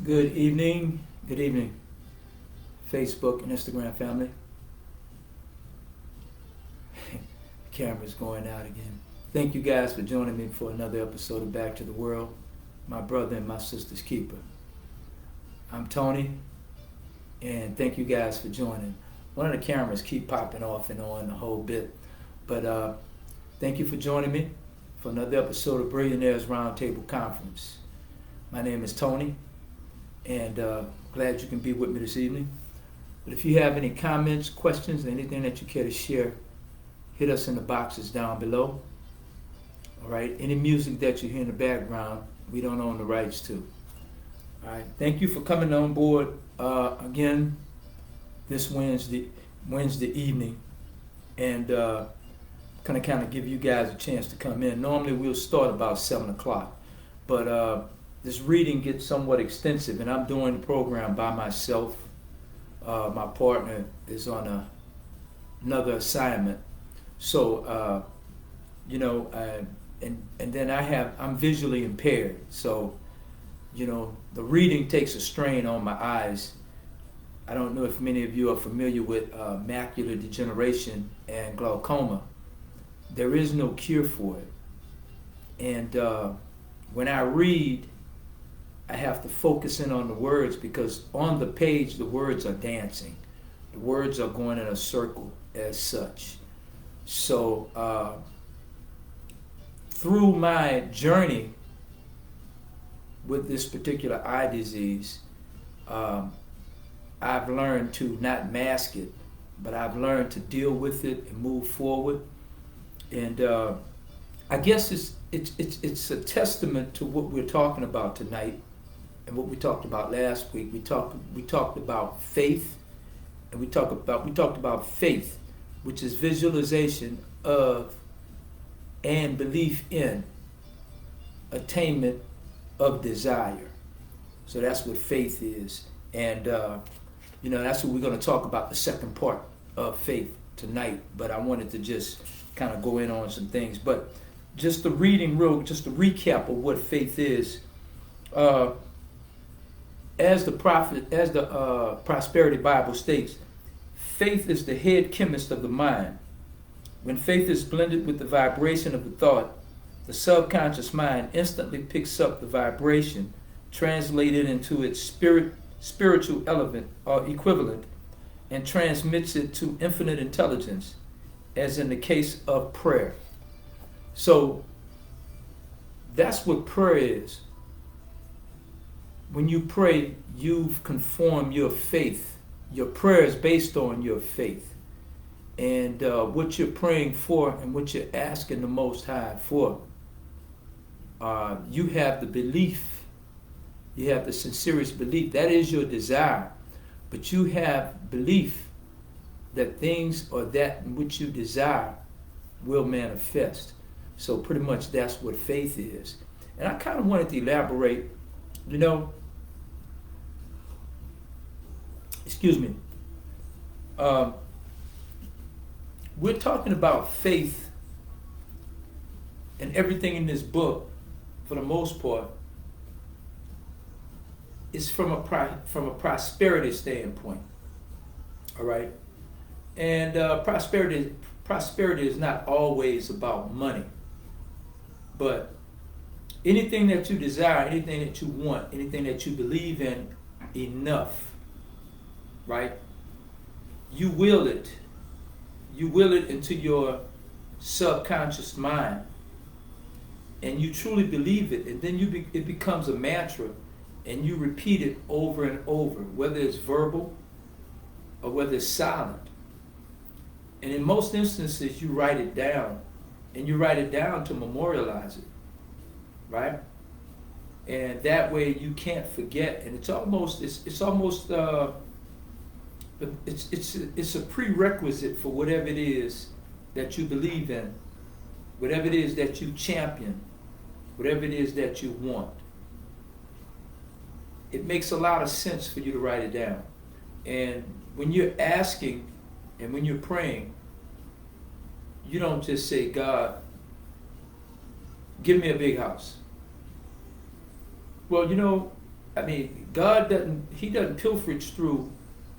Good evening, Facebook and Instagram family. Camera's going out again. Thank you guys for joining me for another episode of Back to the World, my brother and my sister's keeper. I'm Tony, and thank you guys for joining. One of the cameras keep popping off and on a whole bit, but thank you for joining me for another episode of Brillianaires Roundtable Conference. My name is Tony, and glad you can be with me this evening. But if you have any comments, questions, or anything that you care to share, hit us in the boxes down below. All right, any music that you hear in the background, we don't own the rights to. All right, thank you for coming on board again this Wednesday evening, and gonna kind of give you guys a chance to come in. Normally we'll start about 7 o'clock, but this reading gets somewhat extensive, and I'm doing the program by myself. My partner is on another assignment, so and then I'm visually impaired, so the reading takes a strain on my eyes. I don't know if many of you are familiar with macular degeneration and glaucoma. There is no cure for it, and when I read, I have to focus in on the words, because on the page the words are dancing. The words are going in a circle as such. So through my journey with this particular eye disease, I've learned to not mask it, but I've learned to deal with it and move forward. And I guess it's a testament to what we're talking about tonight and what we talked about last week. We talked about faith, and we talked about faith, which is visualization of and belief in attainment of desire. So that's what faith is, and that's what we're going to talk about, the second part of faith tonight. But I wanted to just kind of go in on some things, but just a recap of what faith is. As the Prosperity Bible states, faith is the head chemist of the mind. When faith is blended with the vibration of the thought, the subconscious mind instantly picks up the vibration, translated into its spiritual element or equivalent, and transmits it to infinite intelligence, as in the case of prayer. So that's what prayer is. When you pray, you've conformed your faith. Your prayer is based on your faith. And what you're praying for and what you're asking the Most High for, you have the belief. You have the sincerest belief. That is your desire. But you have belief that things or that in which you desire will manifest. So pretty much that's what faith is. And I kind of wanted to elaborate, we're talking about faith, and everything in this book, for the most part, is from a prosperity standpoint. All right, and prosperity is not always about money, but anything that you desire, anything that you want, anything that you believe in enough, right? You will it into your subconscious mind, and you truly believe it, and then it becomes a mantra, and you repeat it over and over, whether it's verbal or whether it's silent. And in most instances, you write it down, and you write it down to memorialize it, right? And that way you can't forget. And it's a prerequisite for whatever it is that you believe in, whatever it is that you champion, whatever it is that you want. It makes a lot of sense for you to write it down. And when you're asking and when you're praying, you don't just say, God, give me a big house. Well, He doesn't pilferage through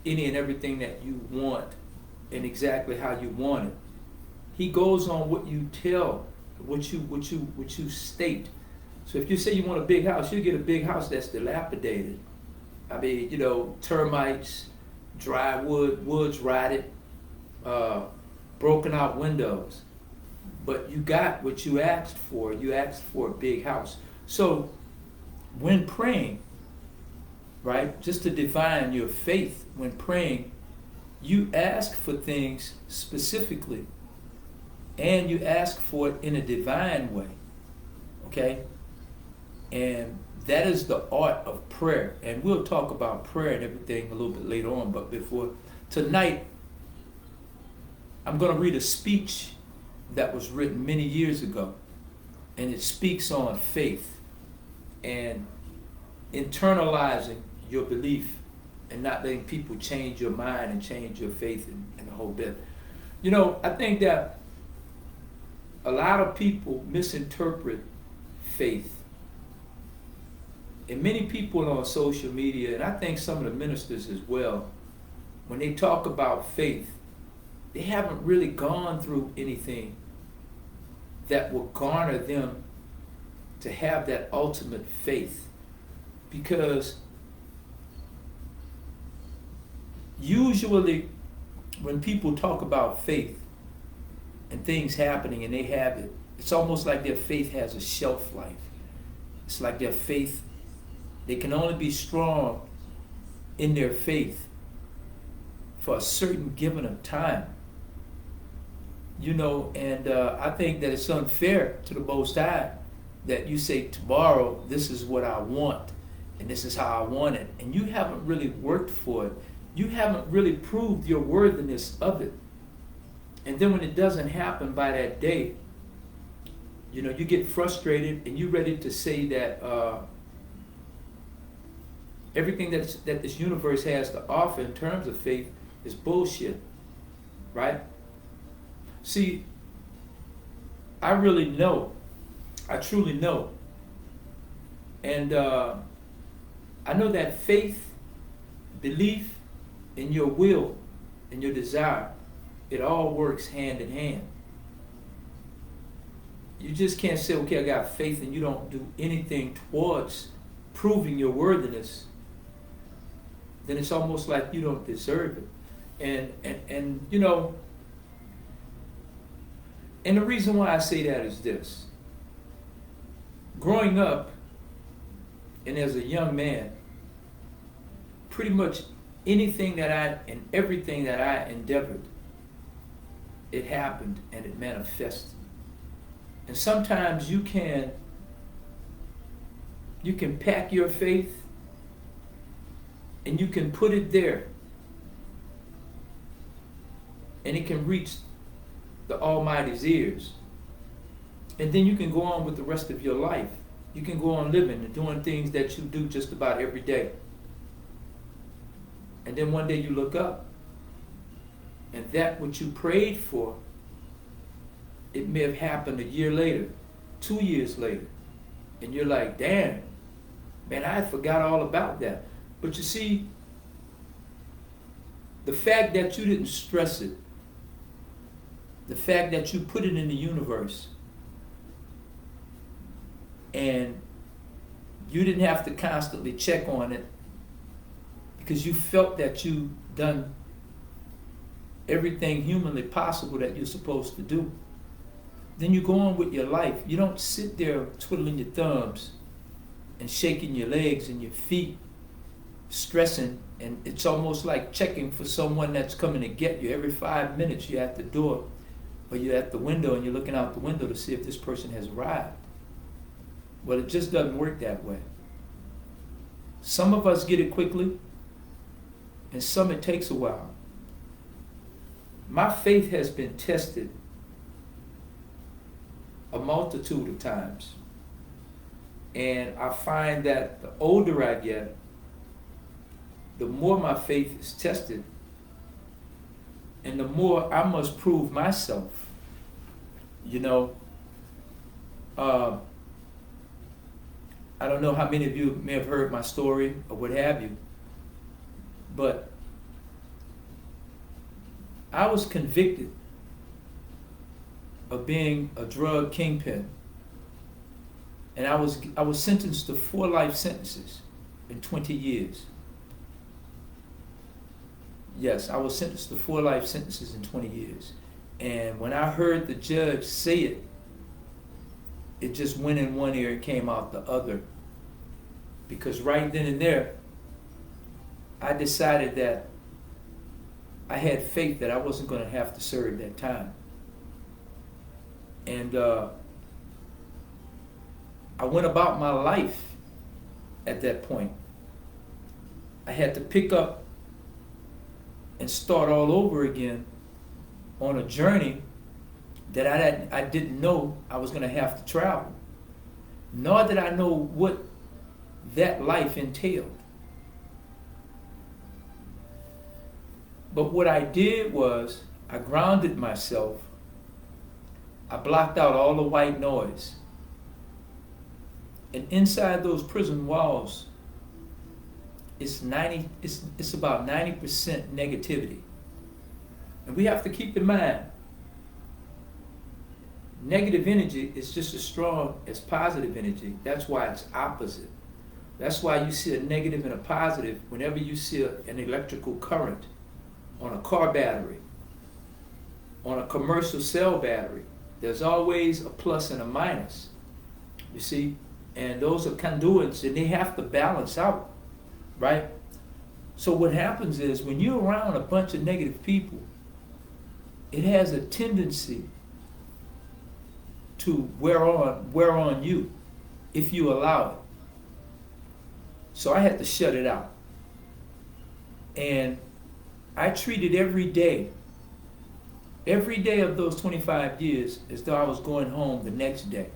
any and everything that you want and exactly how you want it. He goes on what you tell, what you state. So if you say you want a big house, you get a big house that's dilapidated. I mean, termites, dry wood, woods rotted, broken out windows. But you got what you asked for. You asked for a big house. So when praying, right, just to define your faith, when praying, you ask for things specifically, and you ask for it in a divine way, okay? And that is the art of prayer. And we'll talk about prayer and everything a little bit later on, but before tonight, I'm going to read a speech that was written many years ago, and it speaks on faith and internalizing your belief and not letting people change your mind and change your faith and the whole bit. I think that a lot of people misinterpret faith. And many people on social media, and I think some of the ministers as well, when they talk about faith, they haven't really gone through anything that will garner them to have that ultimate faith. Because usually when people talk about faith and things happening and they have it, it's almost like their faith has a shelf life. It's like their faith, they can only be strong in their faith for a certain given of time. And I think that it's unfair to the Most High that you say, tomorrow, this is what I want, and this is how I want it, and you haven't really worked for it. You haven't really proved your worthiness of it. And then when it doesn't happen by that day, you get frustrated and you're ready to say that everything that this universe has to offer in terms of faith is bullshit, right? See, I really know, I truly know, and I know that faith, belief, and your will and your desire, it all works hand in hand. You just can't say, okay, I got faith, and you don't do anything towards proving your worthiness. Then it's almost like you don't deserve it. And and the reason why I say that is this. Growing up, and as a young man, pretty much anything and everything that I endeavored, it happened and it manifested. And sometimes you can pack your faith and you can put it there, and it can reach the Almighty's ears. And then you can go on with the rest of your life. You can go on living and doing things that you do just about every day. And then one day you look up, and that what you prayed for, it may have happened a year later, 2 years later. And you're like, damn, man, I forgot all about that. But you see, the fact that you didn't stress it, the fact that you put it in the universe, and you didn't have to constantly check on it because you felt that you done everything humanly possible that you're supposed to do. Then you go on with your life. You don't sit there twiddling your thumbs and shaking your legs and your feet, stressing, and it's almost like checking for someone that's coming to get you. Every 5 minutes you're at the door, or you're at the window and you're looking out the window to see if this person has arrived. Well, it just doesn't work that way. Some of us get it quickly, and some it takes a while. My faith has been tested a multitude of times. And I find that the older I get, the more my faith is tested, and the more I must prove myself. I don't know how many of you may have heard my story or what have you, but I was convicted of being a drug kingpin, and I was sentenced to 4 life sentences in 20 years. Yes, I was sentenced to 4 life sentences in 20 years. And when I heard the judge say it, it just went in one ear and came out the other. Because right then and there, I decided that I had faith that I wasn't going to have to serve that time. And I went about my life at that point. I had to pick up and start all over again on a journey that I didn't know I was going to have to travel, nor did I know what that life entailed. But what I did was I grounded myself. I blocked out all the white noise. And inside those prison walls, it's about 90% negativity. And we have to keep in mind, negative energy is just as strong as positive energy. That's why it's opposite. That's why you see a negative and a positive whenever you see an electrical current on a car battery, on a commercial cell battery. There's always a plus and a minus, you see? And those are conduits, and they have to balance out, right? So what happens is when you're around a bunch of negative people, it has a tendency to wear on you if you allow it. So I had to shut it out. And I treated every day of those 25 years as though I was going home the next day.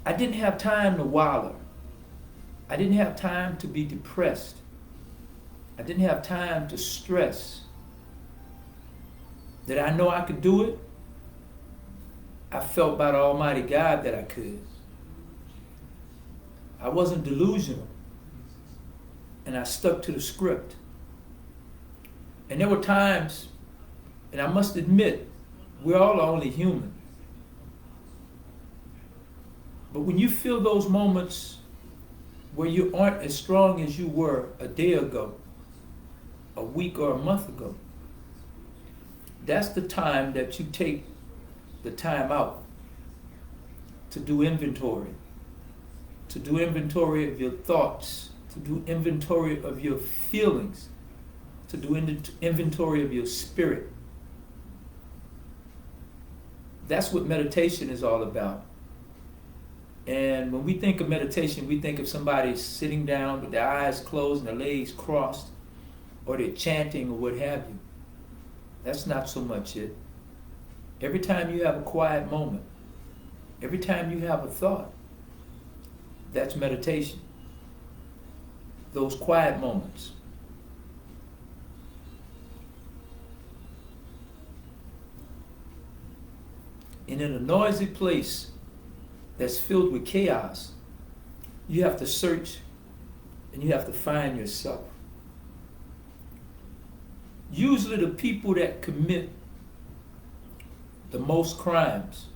I didn't have time to wallow. I didn't have time to be depressed. I didn't have time to stress. Did I know I could do it? I felt by the Almighty God that I could. I wasn't delusional. And I stuck to the script. And there were times, and I must admit, we're all only human. But when you feel those moments where you aren't as strong as you were a day ago, a week or a month ago, that's the time that you take the time out to do inventory of your thoughts, to do inventory of your feelings, to do inventory of your spirit. That's what meditation is all about. And when we think of meditation, we think of somebody sitting down with their eyes closed and their legs crossed, or they're chanting or what have you. That's not so much it. Every time you have a quiet moment, every time you have a thought, that's meditation. Those quiet moments. And in a noisy place that's filled with chaos, you have to search and you have to find yourself. Usually the people that commit the most crimes,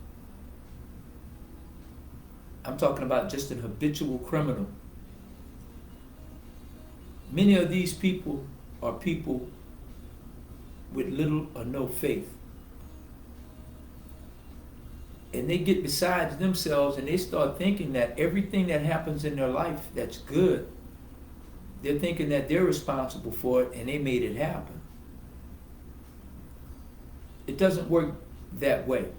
I'm talking about just an habitual criminal. Many of these people are people with little or no faith. And they get beside themselves and they start thinking that everything that happens in their life that's good, they're thinking that they're responsible for it and they made it happen. It doesn't work that way.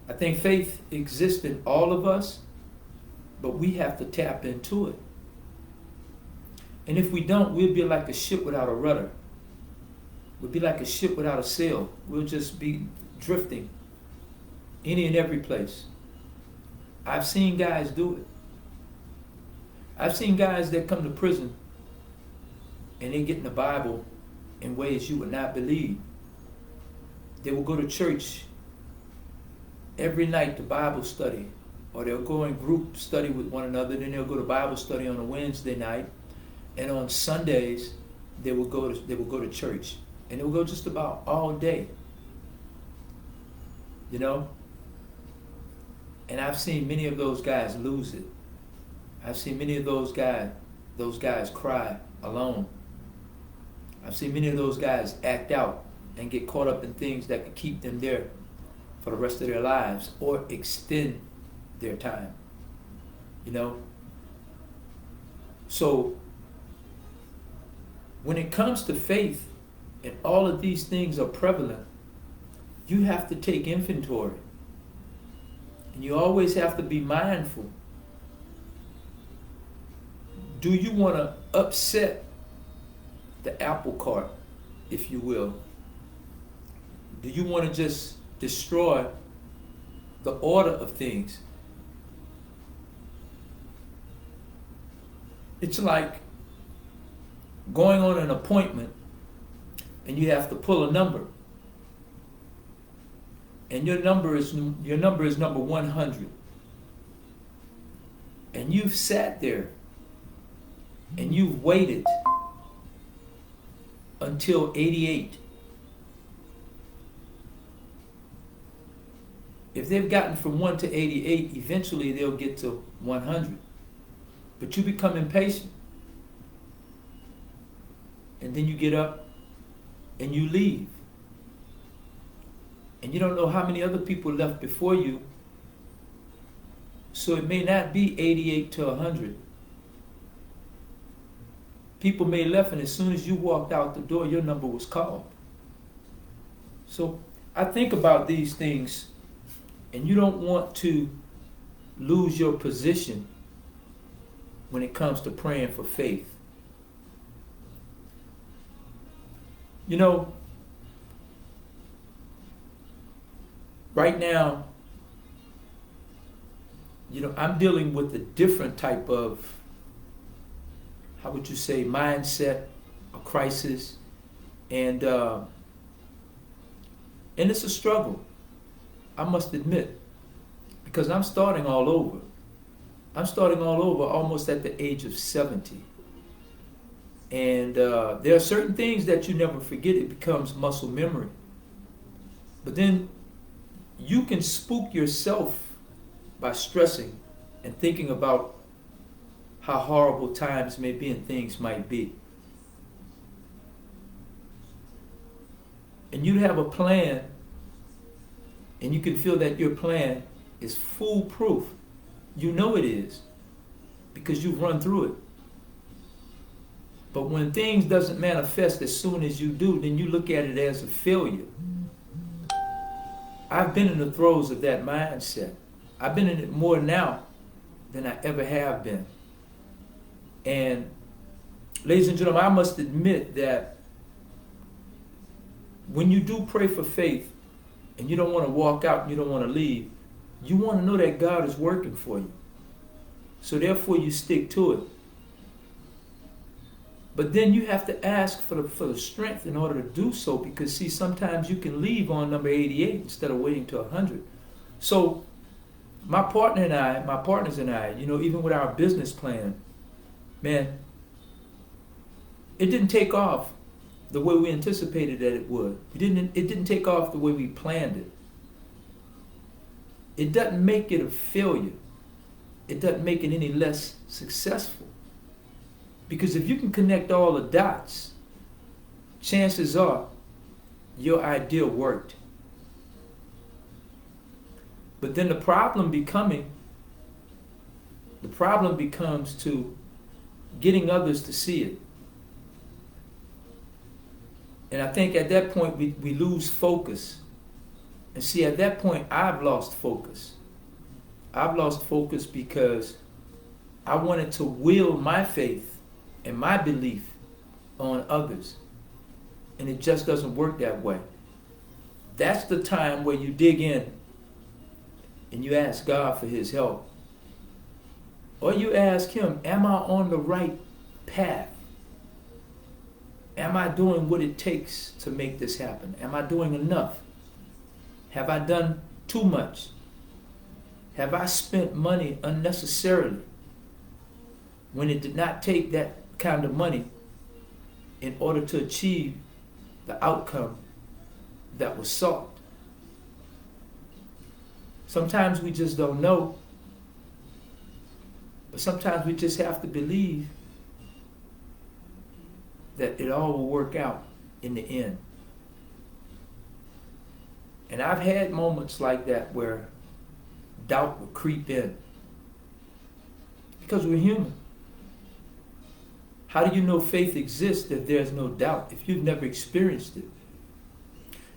I think faith exists in all of us, but we have to tap into it. And if we don't, we'll be like a ship without a rudder. We'll be like a ship without a sail. We'll just be drifting any and every place. I've seen guys do it. I've seen guys that come to prison and they get in the Bible in ways you would not believe. They will go to church every night to Bible study, or they'll go in group study with one another. Then they'll go to Bible study on a Wednesday night, and on Sundays they will go to church, and they will go just about all day. You know, and I've seen many of those guys lose it. I've seen many of those guys cry alone. I've seen many of those guys act out and get caught up in things that could keep them there for the rest of their lives or extend their time. You know? So, when it comes to faith, and all of these things are prevalent, you have to take inventory. And you always have to be mindful. Do you want to upset the apple cart, if you will? Do you want to just destroy the order of things? It's like going on an appointment and you have to pull a number. And your number is number 100. And you've sat there and you've waited until 88. If they've gotten from 1 to 88, eventually they'll get to 100. But you become impatient. And then you get up and you leave. And you don't know how many other people left before you. So it may not be 88 to 100. People may have left, and as soon as you walked out the door, your number was called. So I think about these things, and you don't want to lose your position when it comes to praying for faith. You know, right now, you know, I'm dealing with a different type of, how would you say, mindset, a crisis, and it's a struggle, I must admit, because I'm starting all over. I'm starting all over almost at the age of 70. And there are certain things that you never forget. It becomes muscle memory. But then you can spook yourself by stressing and thinking about how horrible times may be and things might be. And you have a plan, and you can feel that your plan is foolproof. You know it is, because you've run through it. But when things doesn't manifest as soon as you do, then you look at it as a failure. I've been in the throes of that mindset. I've been in it more now than I ever have been. And ladies and gentlemen, I must admit that when you do pray for faith and you don't want to walk out and you don't want to leave, you want to know that God is working for you. So therefore you stick to it. But then you have to ask for the strength in order to do so, because see, sometimes you can leave on number 88 instead of waiting to 100. So my partners and I, you know, even with our business plan, man, it didn't take off the way we anticipated that it would. It didn't take off the way we planned it. It doesn't make it a failure. It doesn't make it any less successful. Because if you can connect all the dots, chances are your idea worked. But then the problem becomes to getting others to see it. And I think at that point we lose focus. And see, at that point I've lost focus. I've lost focus because I wanted to will my faith and my belief on others. And it just doesn't work that way. That's the time where you dig in and you ask God for his help. Or you ask him, am I on the right path? Am I doing what it takes to make this happen? Am I doing enough? Have I done too much? Have I spent money unnecessarily when it did not take that kind of money in order to achieve the outcome that was sought? Sometimes we just don't know, but sometimes we just have to believe that it all will work out in the end. And I've had moments like that where doubt will creep in, because we're human. How do you know faith exists if there's no doubt, if you've never experienced it?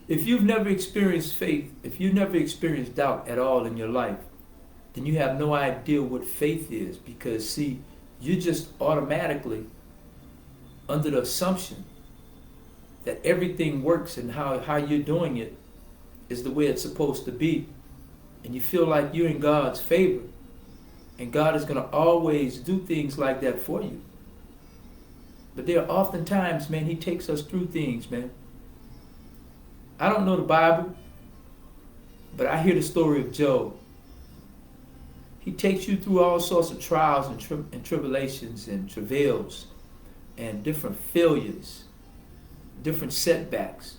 If you've never experienced faith, if you've never experienced doubt at all in your life, then you have no idea what faith is, because see, you're just automatically under the assumption that everything works and how you're doing it is the way it's supposed to be. And you feel like you're in God's favor, and God is going to always do things like that for you. But there are oftentimes, man, He takes us through things, man. I don't know the Bible, but I hear the story of Job. He takes you through all sorts of trials and tribulations and travails and different failures, different setbacks.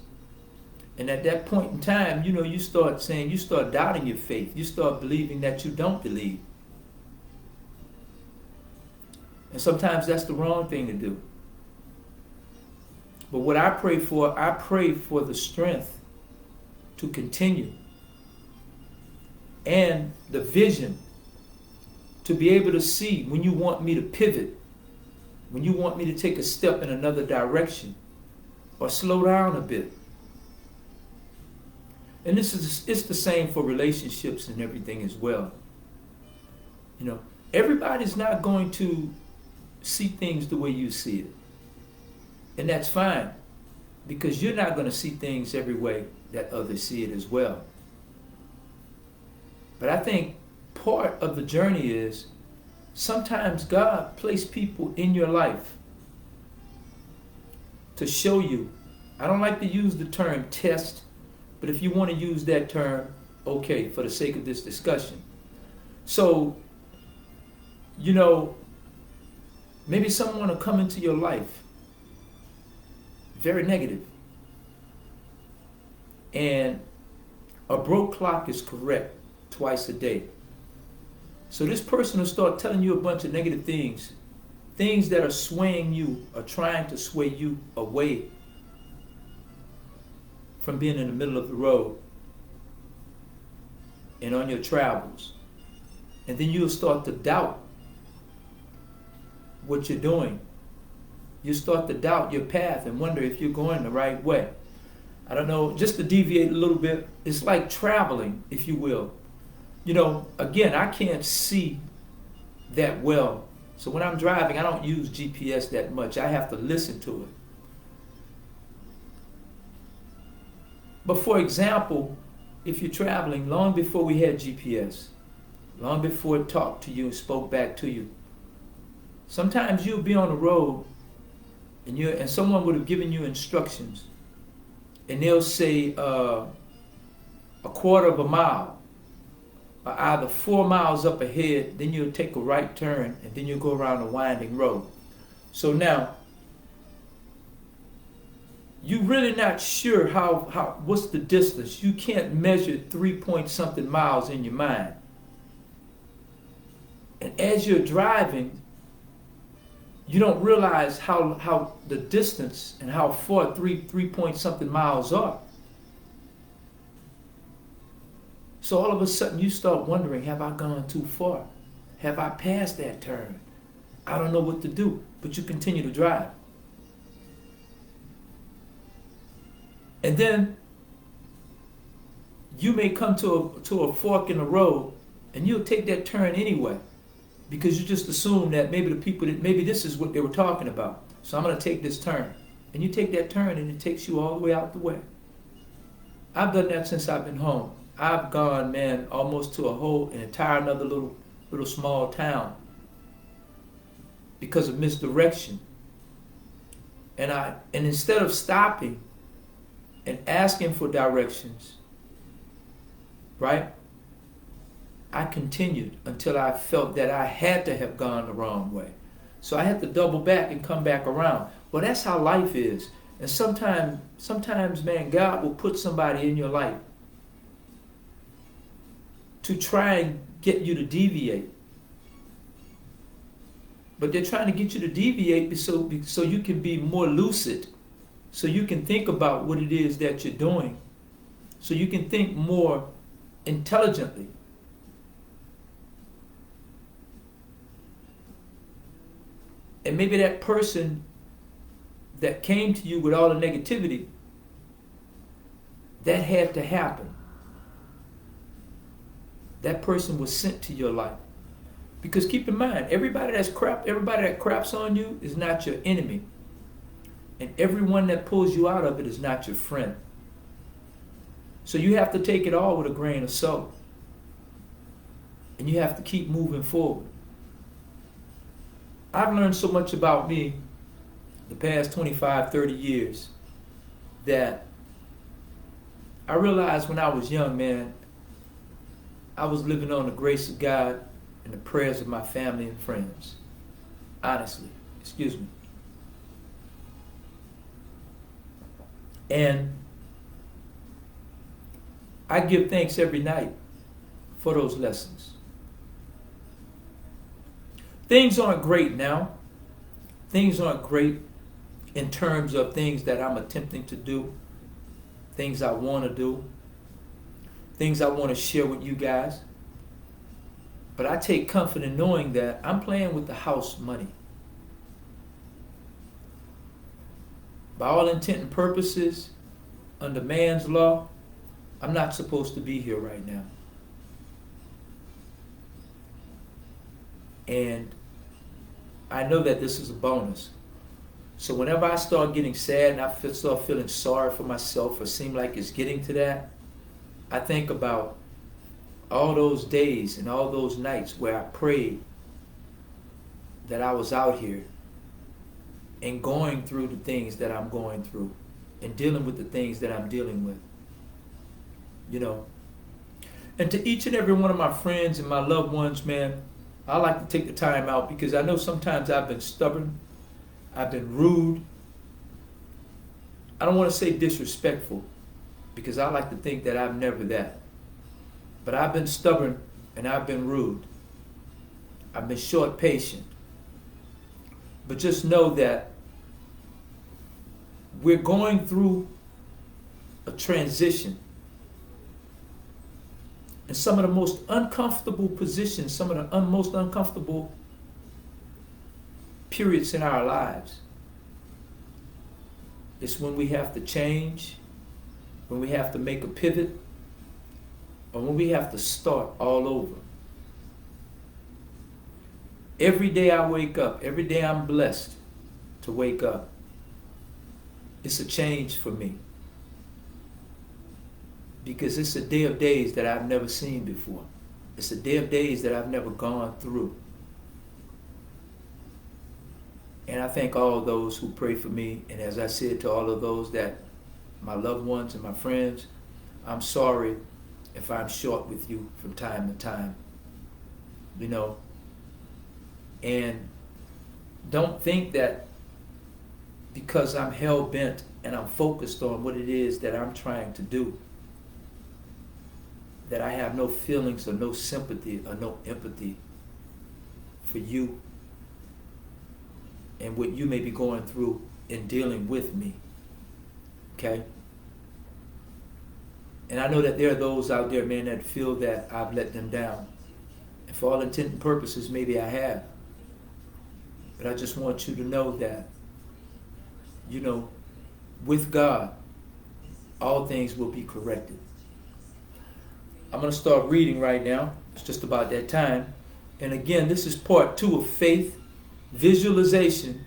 And at that point in time, you start doubting your faith. You start believing that you don't believe. And sometimes that's the wrong thing to do. But what I pray for the strength to continue and the vision to be able to see when you want me to pivot, when you want me to take a step in another direction or slow down a bit. And it's the same for relationships and everything as well. Everybody's not going to see things the way you see it. And that's fine, because you're not going to see things every way that others see it as well. But I think part of the journey is sometimes God placed people in your life to show you. I don't like to use the term test, but if you want to use that term, okay, for the sake of this discussion. So, maybe someone will come into your life very negative, and a broke clock is correct twice a day. So this person will start telling you a bunch of negative things that are swaying you or trying to sway you away from being in the middle of the road and on your travels. And then you'll start to doubt what you're doing. You start to doubt your path and wonder if you're going the right way. I don't know, just to deviate a little bit, it's like traveling, if you will. Again, I can't see that well. So when I'm driving, I don't use GPS that much. I have to listen to it. But for example, if you're traveling, long before we had GPS, long before it talked to you and spoke back to you, sometimes you'll be on the road and someone would have given you instructions, and they'll say a quarter of a mile, or either 4 miles up ahead, then you'll take a right turn, and then you'll go around a winding road. So now, you're really not sure what's the distance. You can't measure 3-point-something miles in your mind. And as you're driving, you don't realize how the distance and how far 3-point-something miles are. So all of a sudden you start wondering, have I gone too far? Have I passed that turn? I don't know what to do, but you continue to drive. And then you may come to a fork in the road, and you'll take that turn anyway, because you just assume that maybe this is what they were talking about. So I'm going to take this turn. And you take that turn, and it takes you all the way out the way. I've done that since I've been home. I've gone, man, almost to an entire another little small town because of misdirection. And instead of stopping and asking for directions, right? I continued until I felt that I had to have gone the wrong way. So I had to double back and come back around. Well, that's how life is. And sometimes, man, God will put somebody in your life to try and get you to deviate. But they're trying to get you to deviate so you can be more lucid, so you can think about what it is that you're doing, so you can think more intelligently. And maybe that person that came to you with all the negativity, that had to happen. That person was sent to your life. Because keep in mind, everybody that craps on you is not your enemy. And everyone that pulls you out of it is not your friend. So you have to take it all with a grain of salt. And you have to keep moving forward. I've learned so much about me the past 25, 30 years that I realized when I was young, man, I was living on the grace of God and the prayers of my family and friends. Honestly, excuse me. And I give thanks every night for those lessons. Things aren't great now. Things aren't great in terms of things that I'm attempting to do, things I want to do, things I want to share with you guys. But I take comfort in knowing that I'm playing with the house money. By all intent and purposes, under man's law, I'm not supposed to be here right now. And I know that this is a bonus. So whenever I start getting sad and I start feeling sorry for myself or seem like it's getting to that, I think about all those days and all those nights where I prayed that I was out here and going through the things that I'm going through and dealing with the things that I'm dealing with. You know. And to each and every one of my friends and my loved ones, man, I like to take the time out because I know sometimes I've been stubborn, I've been rude. I don't want to say disrespectful because I like to think that I'm never that. But I've been stubborn and I've been rude. I've been short patient. But just know that we're going through a transition. And some of the most uncomfortable positions, some of the most uncomfortable periods in our lives, it's when we have to change, when we have to make a pivot, or when we have to start all over. Every day I wake up, every day I'm blessed to wake up, it's a change for me. Because it's a day of days that I've never seen before. It's a day of days that I've never gone through. And I thank all those who pray for me. And as I said to all of those that, my loved ones and my friends, I'm sorry if I'm short with you from time to time. You know. And don't think that because I'm hell-bent and I'm focused on what it is that I'm trying to do, that I have no feelings or no sympathy or no empathy for you and what you may be going through in dealing with me. Okay? And I know that there are those out there, man, that feel that I've let them down. And for all intent and purposes, maybe I have. But I just want you to know that, you know, with God, all things will be corrected. I'm going to start reading right now. It's just about that time. And again, this is part 2 of faith, visualization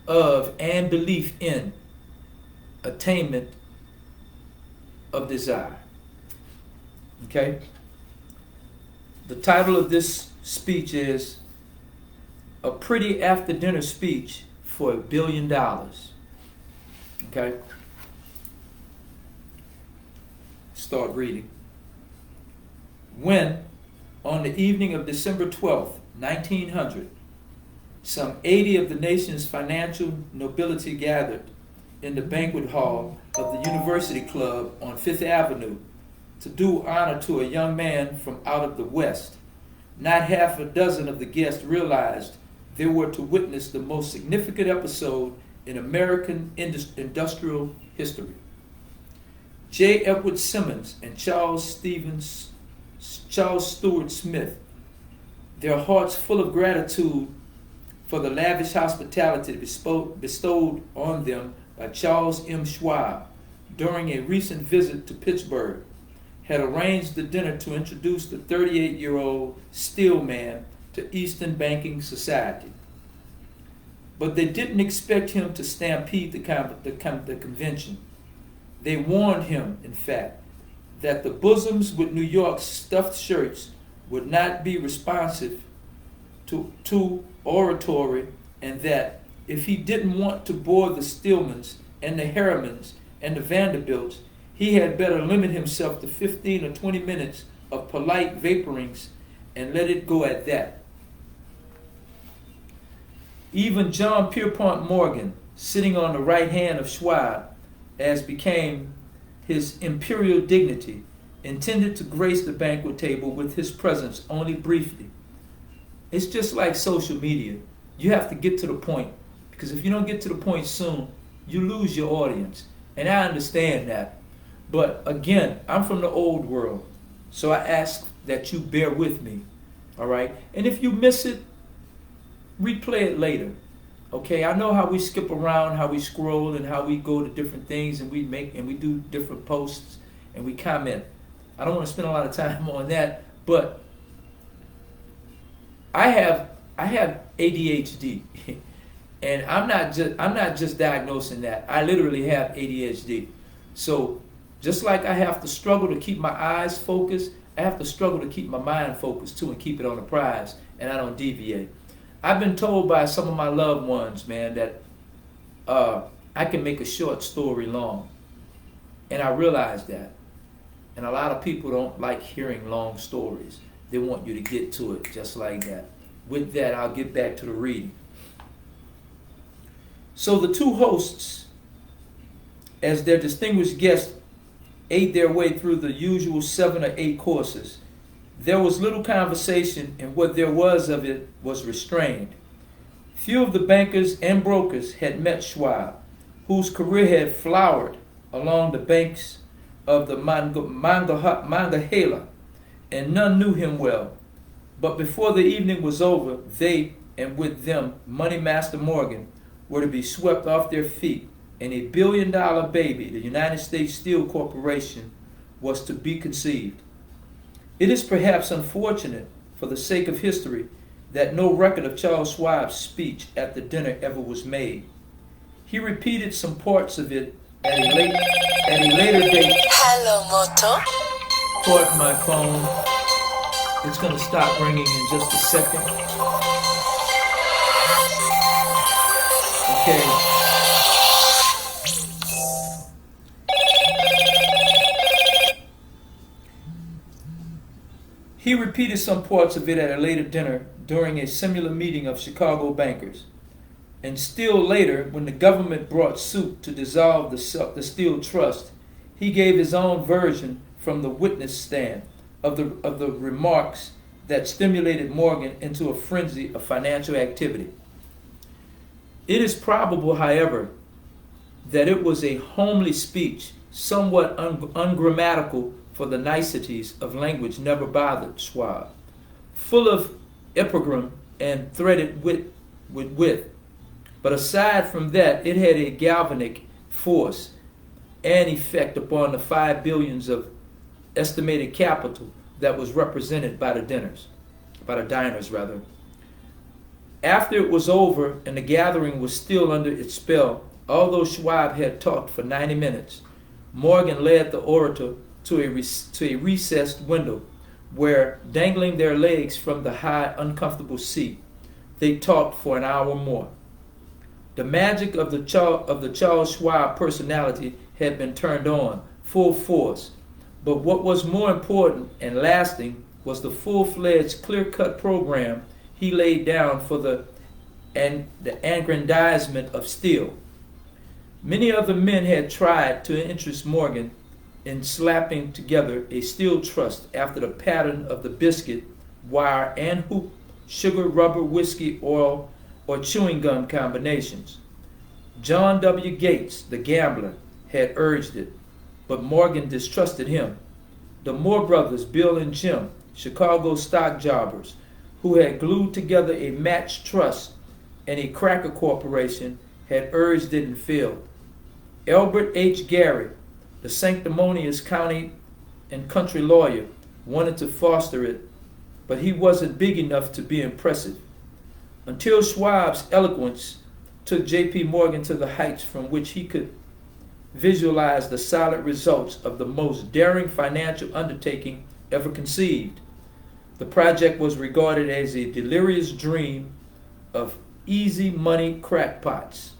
of, and belief in attainment of desire. Okay? The title of this speech is A Pretty After Dinner Speech for $1 Billion. Okay? Start reading. When On the evening of December 12th, 1900, some 80 of the nation's financial nobility gathered in the banquet hall of the University Club on Fifth Avenue to do honor to a young man from out of the West. Not half a dozen of the guests realized they were to witness the most significant episode in American industrial history. J. Edward Simmons and Charles Stewart Smith, their hearts full of gratitude for the lavish hospitality bestowed on them by Charles M. Schwab during a recent visit to Pittsburgh, had arranged the dinner to introduce the 38-year-old steel man to Eastern banking society. But they didn't expect him to stampede the convention. They warned him, in fact, that the bosoms with New York's stuffed shirts would not be responsive to oratory, and that if he didn't want to bore the Stillmans and the Harrimans and the Vanderbilts, he had better limit himself to 15 or 20 minutes of polite vaporings and let it go at that. Even John Pierpont Morgan, sitting on the right hand of Schwab, as became his imperial dignity, intended to grace the banquet table with his presence only briefly. It's just like social media. You have to get to the point, because if you don't get to the point soon, you lose your audience. And I understand that. But again, I'm from the old world, so I ask that you bear with me, all right? And if you miss it, replay it later, okay? I know how we skip around, how we scroll, and how we go to different things, and we do different posts, and we comment. I don't want to spend a lot of time on that, but I have ADHD, and I'm not just diagnosing that. I literally have ADHD, so. Just like I have to struggle to keep my eyes focused, I have to struggle to keep my mind focused too and keep it on the prize, and I don't deviate. I've been told by some of my loved ones, man, that I can make a short story long. And I realize that. And a lot of people don't like hearing long stories. They want you to get to it just like that. With that, I'll get back to the reading. So the two hosts, as their distinguished guests, ate their way through the usual 7 or 8 courses. There was little conversation, and what there was of it was restrained. Few of the bankers and brokers had met Schwab, whose career had flowered along the banks of the Monongahela, and none knew him well. But before the evening was over, they, and with them Money Master Morgan, were to be swept off their feet, and a billion-dollar baby, the United States Steel Corporation, was to be conceived. It is perhaps unfortunate, for the sake of history, that no record of Charles Schwab's speech at the dinner ever was made. He repeated some parts of it at a later date. Hello, Moto. Pardon my phone. It's going to stop ringing in just a second. Okay. He repeated some parts of it at a later dinner during a similar meeting of Chicago bankers. And still later, when the government brought suit to dissolve the Steel Trust, he gave his own version from the witness stand of the remarks that stimulated Morgan into a frenzy of financial activity. It is probable, however, that it was a homely speech, somewhat ungrammatical for the niceties of language never bothered Schwab, full of epigram and threaded with wit. But aside from that, it had a galvanic force and effect upon the 5 billions of estimated capital that was represented by the diners. After it was over and the gathering was still under its spell, although Schwab had talked for 90 minutes, Morgan led the orator to a recessed window where, dangling their legs from the high, uncomfortable seat, they talked for an hour more. The magic of the Charles Schwab personality had been turned on, full force, but what was more important and lasting was the full-fledged, clear-cut program he laid down for the aggrandizement of steel. Many other men had tried to interest Morgan in slapping together a steel trust after the pattern of the biscuit, wire, and hoop, sugar, rubber, whiskey, oil, or chewing gum combinations. John W. Gates, the gambler, had urged it, but Morgan distrusted him. The Moore brothers, Bill and Jim, Chicago stock jobbers, who had glued together a matched trust and a cracker corporation, had urged it and failed. Albert H. Gary, the sanctimonious county and country lawyer, wanted to foster it, but he wasn't big enough to be impressive. Until Schwab's eloquence took J.P. Morgan to the heights from which he could visualize the solid results of the most daring financial undertaking ever conceived. The project was regarded as a delirious dream of easy money crackpots.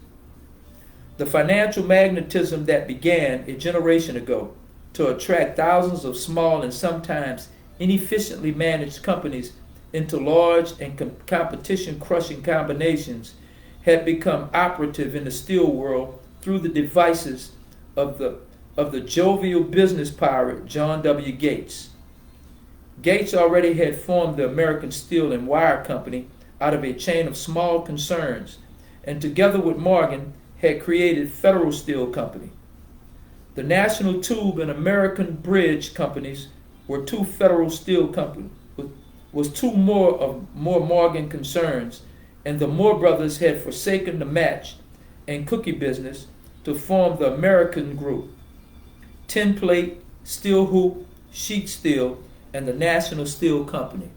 The financial magnetism that began a generation ago to attract thousands of small and sometimes inefficiently managed companies into large and competition-crushing combinations had become operative in the steel world through the devices of the jovial business pirate John W. Gates. Gates already had formed the American Steel and Wire Company out of a chain of small concerns, and together with Morgan had created Federal Steel Company. The National Tube and American Bridge companies were two Federal Steel Companies, was two more Morgan concerns, and the Moore brothers had forsaken the match and cookie business to form the American Group, Tin Plate, Steel Hoop, Sheet Steel, and the National Steel Company.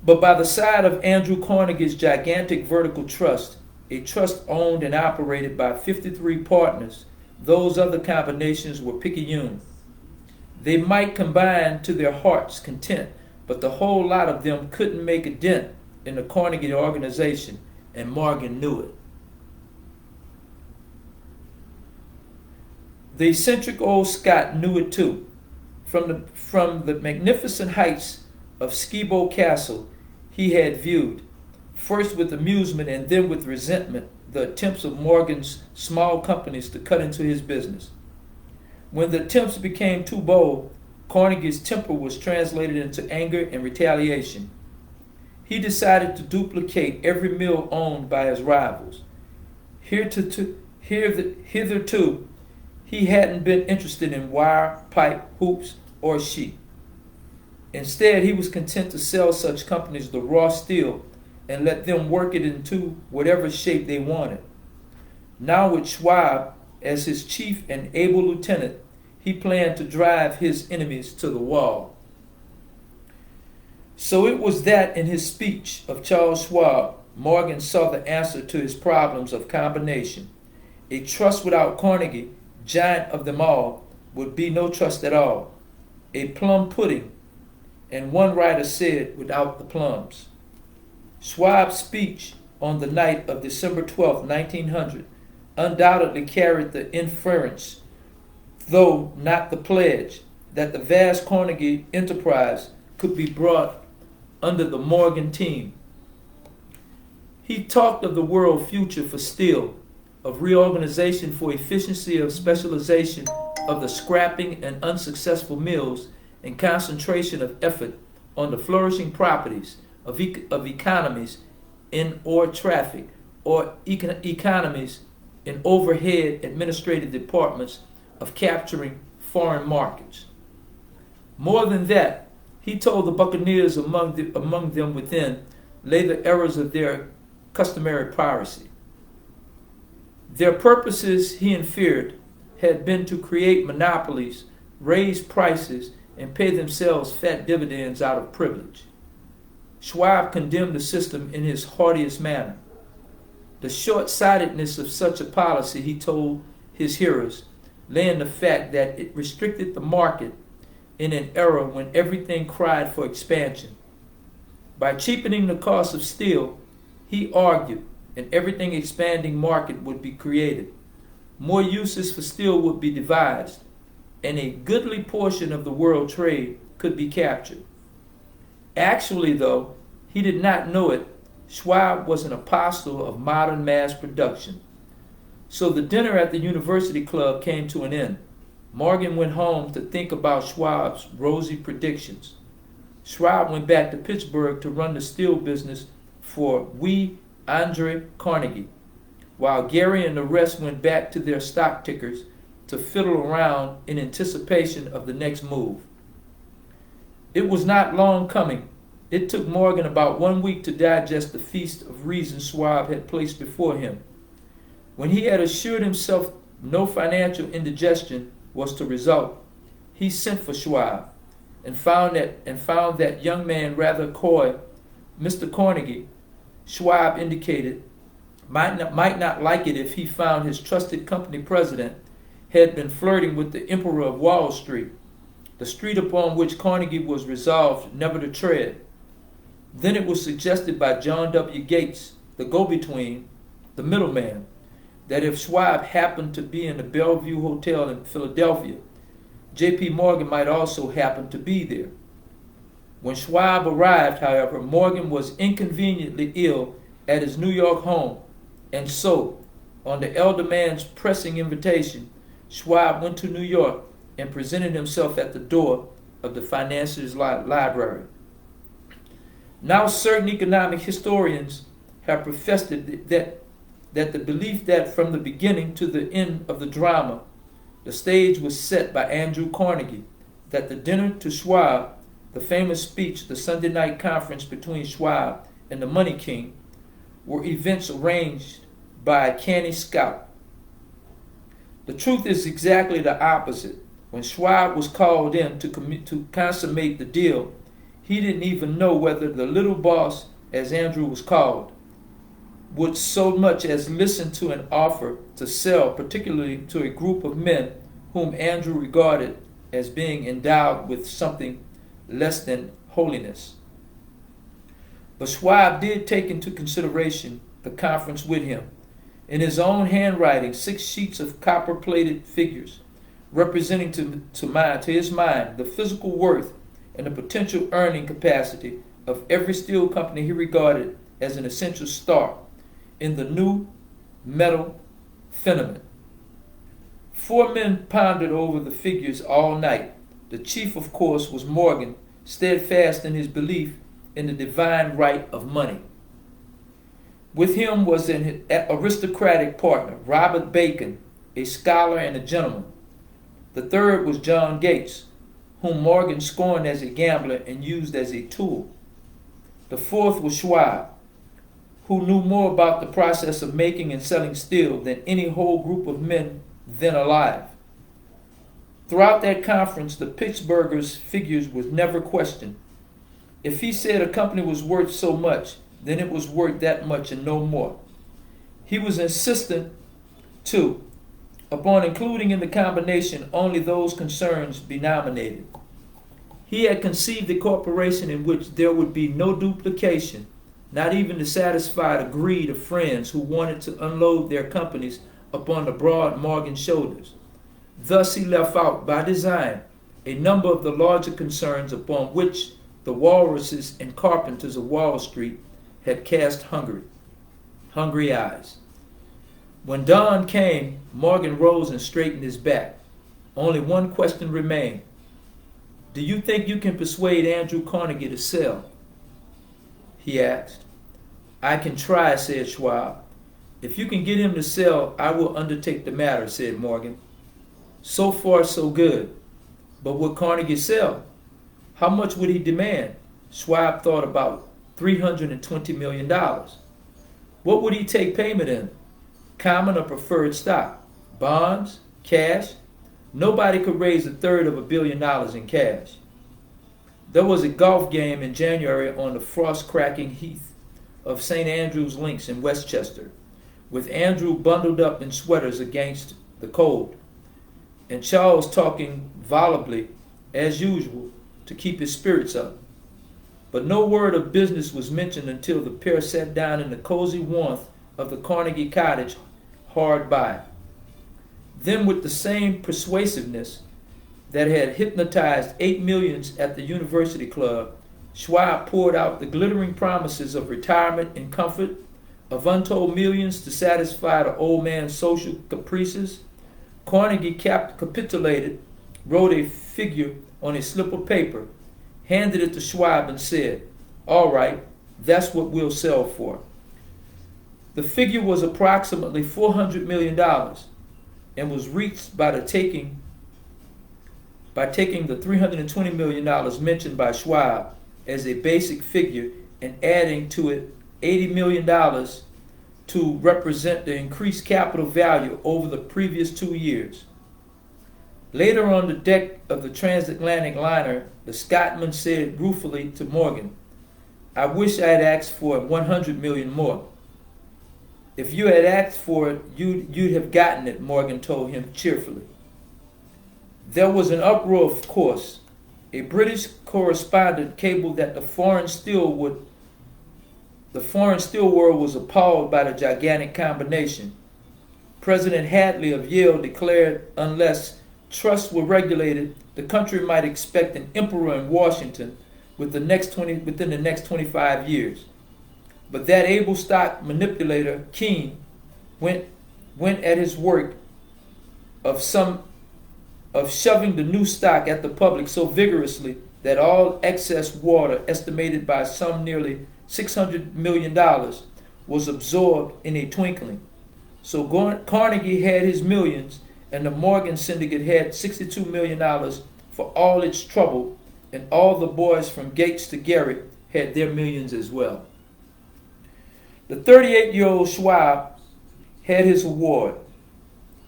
But by the side of Andrew Carnegie's gigantic vertical trust, a trust owned and operated by 53 partners, those other combinations were picayune. They might combine to their heart's content, but the whole lot of them couldn't make a dent in the Carnegie organization, and Morgan knew it. The eccentric old Scot knew it too. From the magnificent heights of Skibo Castle, he had viewed, first with amusement and then with resentment, the attempts of Morgan's small companies to cut into his business. When the attempts became too bold, Carnegie's temper was translated into anger and retaliation. He decided to duplicate every mill owned by his rivals. Hitherto, he hadn't been interested in wire, pipe, hoops, or sheet. Instead, he was content to sell such companies the raw steel and let them work it into whatever shape they wanted. Now with Schwab as his chief and able lieutenant, he planned to drive his enemies to the wall. So it was that in his speech of Charles Schwab, Morgan saw the answer to his problems of combination. A trust without Carnegie, giant of them all, would be no trust at all. A plum pudding, and one writer said, without the plums. Schwab's speech on the night of December 12, 1900, undoubtedly carried the inference, though not the pledge, that the vast Carnegie enterprise could be brought under the Morgan team. He talked of the world future for steel, of reorganization for efficiency of specialization of the scrapping and unsuccessful mills, and concentration of effort on the flourishing properties of economies in ore traffic, or economies in overhead administrative departments of capturing foreign markets. More than that, he told the buccaneers among them within lay the errors of their customary piracy. Their purposes, he inferred, had been to create monopolies, raise prices, and pay themselves fat dividends out of privilege. Schwab condemned the system in his heartiest manner. The short-sightedness of such a policy, he told his hearers, lay in the fact that it restricted the market in an era when everything cried for expansion. By cheapening the cost of steel, he argued, an everything expanding market would be created. More uses for steel would be devised, and a goodly portion of the world trade could be captured. Actually, though he did not know it, Schwab was an apostle of modern mass production. So the dinner at the University Club came to an end. Morgan went home to think about Schwab's rosy predictions. Schwab went back to Pittsburgh to run the steel business for Andre Carnegie, while Gary and the rest went back to their stock tickers to fiddle around in anticipation of the next move. It was not long coming. It took Morgan about 1 week to digest the feast of reason Schwab had placed before him. When he had assured himself no financial indigestion was to result, he sent for Schwab and found that young man rather coy. Mr. Carnegie, Schwab indicated, might not like it if he found his trusted company president had been flirting with the Emperor of Wall Street, the street upon which Carnegie was resolved never to tread. Then it was suggested by John W. Gates, the go-between, the middleman, that if Schwab happened to be in the Bellevue Hotel in Philadelphia, J.P. Morgan might also happen to be there. When Schwab arrived, however, Morgan was inconveniently ill at his New York home, and so, on the elder man's pressing invitation, Schwab went to New York and presented himself at the door of the financier's library. Now, certain economic historians have professed that the belief that from the beginning to the end of the drama, the stage was set by Andrew Carnegie, that the dinner to Schwab, the famous speech, the Sunday night conference between Schwab and the Money King, were events arranged by a canny scout. The truth is exactly the opposite. When Schwab was called in to consummate the deal, he didn't even know whether the little boss, as Andrew was called, would so much as listen to an offer to sell, particularly to a group of men whom Andrew regarded as being endowed with something less than holiness. But Schwab did take into consideration the conference with him. In his own handwriting, 6 sheets of copper-plated figures, representing to his mind the physical worth and the potential earning capacity of every steel company he regarded as an essential star in the new metal phenomenon. 4 men pondered over the figures all night. The chief, of course, was Morgan, steadfast in his belief in the divine right of money. With him was an aristocratic partner, Robert Bacon, a scholar and a gentleman. The third was John Gates, whom Morgan scorned as a gambler and used as a tool. The fourth was Schwab, who knew more about the process of making and selling steel than any whole group of men then alive. Throughout that conference, the Pittsburghers' figures was never questioned. If he said a company was worth so much, then it was worth that much and no more. He was insistent, too, upon including in the combination only those concerns be nominated. He had conceived a corporation in which there would be no duplication, not even to satisfy the greed of friends who wanted to unload their companies upon the broad Morgan shoulders. Thus he left out, by design, a number of the larger concerns upon which the walruses and carpenters of Wall Street had cast hungry eyes. When dawn came, Morgan rose and straightened his back. Only one question remained. Do you think you can persuade Andrew Carnegie to sell? He asked. I can try, said Schwab. If you can get him to sell, I will undertake the matter, said Morgan. So far, so good. But would Carnegie sell? How much would he demand? Schwab thought about $320 million. What would he take payment in? Common or preferred stock? Bonds? Cash? Nobody could raise $1/3 billion in cash. There was a golf game in January on the frost-cracking heath of St. Andrew's Links in Westchester, with Andrew bundled up in sweaters against the cold, and Charles talking volubly, as usual, to keep his spirits up. But no word of business was mentioned until the pair sat down in the cozy warmth of the Carnegie cottage hard by. Then, with the same persuasiveness, that had hypnotized 8 millions at the University Club, Schwab poured out the glittering promises of retirement and comfort, of untold millions to satisfy the old man's social caprices. Carnegie capitulated, wrote a figure on a slip of paper, handed it to Schwab and said, "All right, that's what we'll sell for." The figure was approximately $400 million and was reached by taking the $320 million mentioned by Schwab as a basic figure and adding to it $80 million to represent the increased capital value over the previous 2 years. Later on the deck of the transatlantic liner, the Scotsman said ruefully to Morgan, "I wish I had asked for $100 million more." "If you had asked for it, you'd have gotten it," Morgan told him cheerfully. There was an uproar, of course. A British correspondent cabled that the foreign steel world was appalled by the gigantic combination. President Hadley of Yale declared unless trusts were regulated, the country might expect an emperor in Washington within the next 25 years. But that able stock manipulator, Keene, went at his work of shoving the new stock at the public so vigorously that all excess water, estimated by some nearly $600 million, was absorbed in a twinkling. So Carnegie had his millions, and the Morgan Syndicate had $62 million for all its trouble, and all the boys from Gates to Garrett had their millions as well. The 38-year-old Schwab had his award.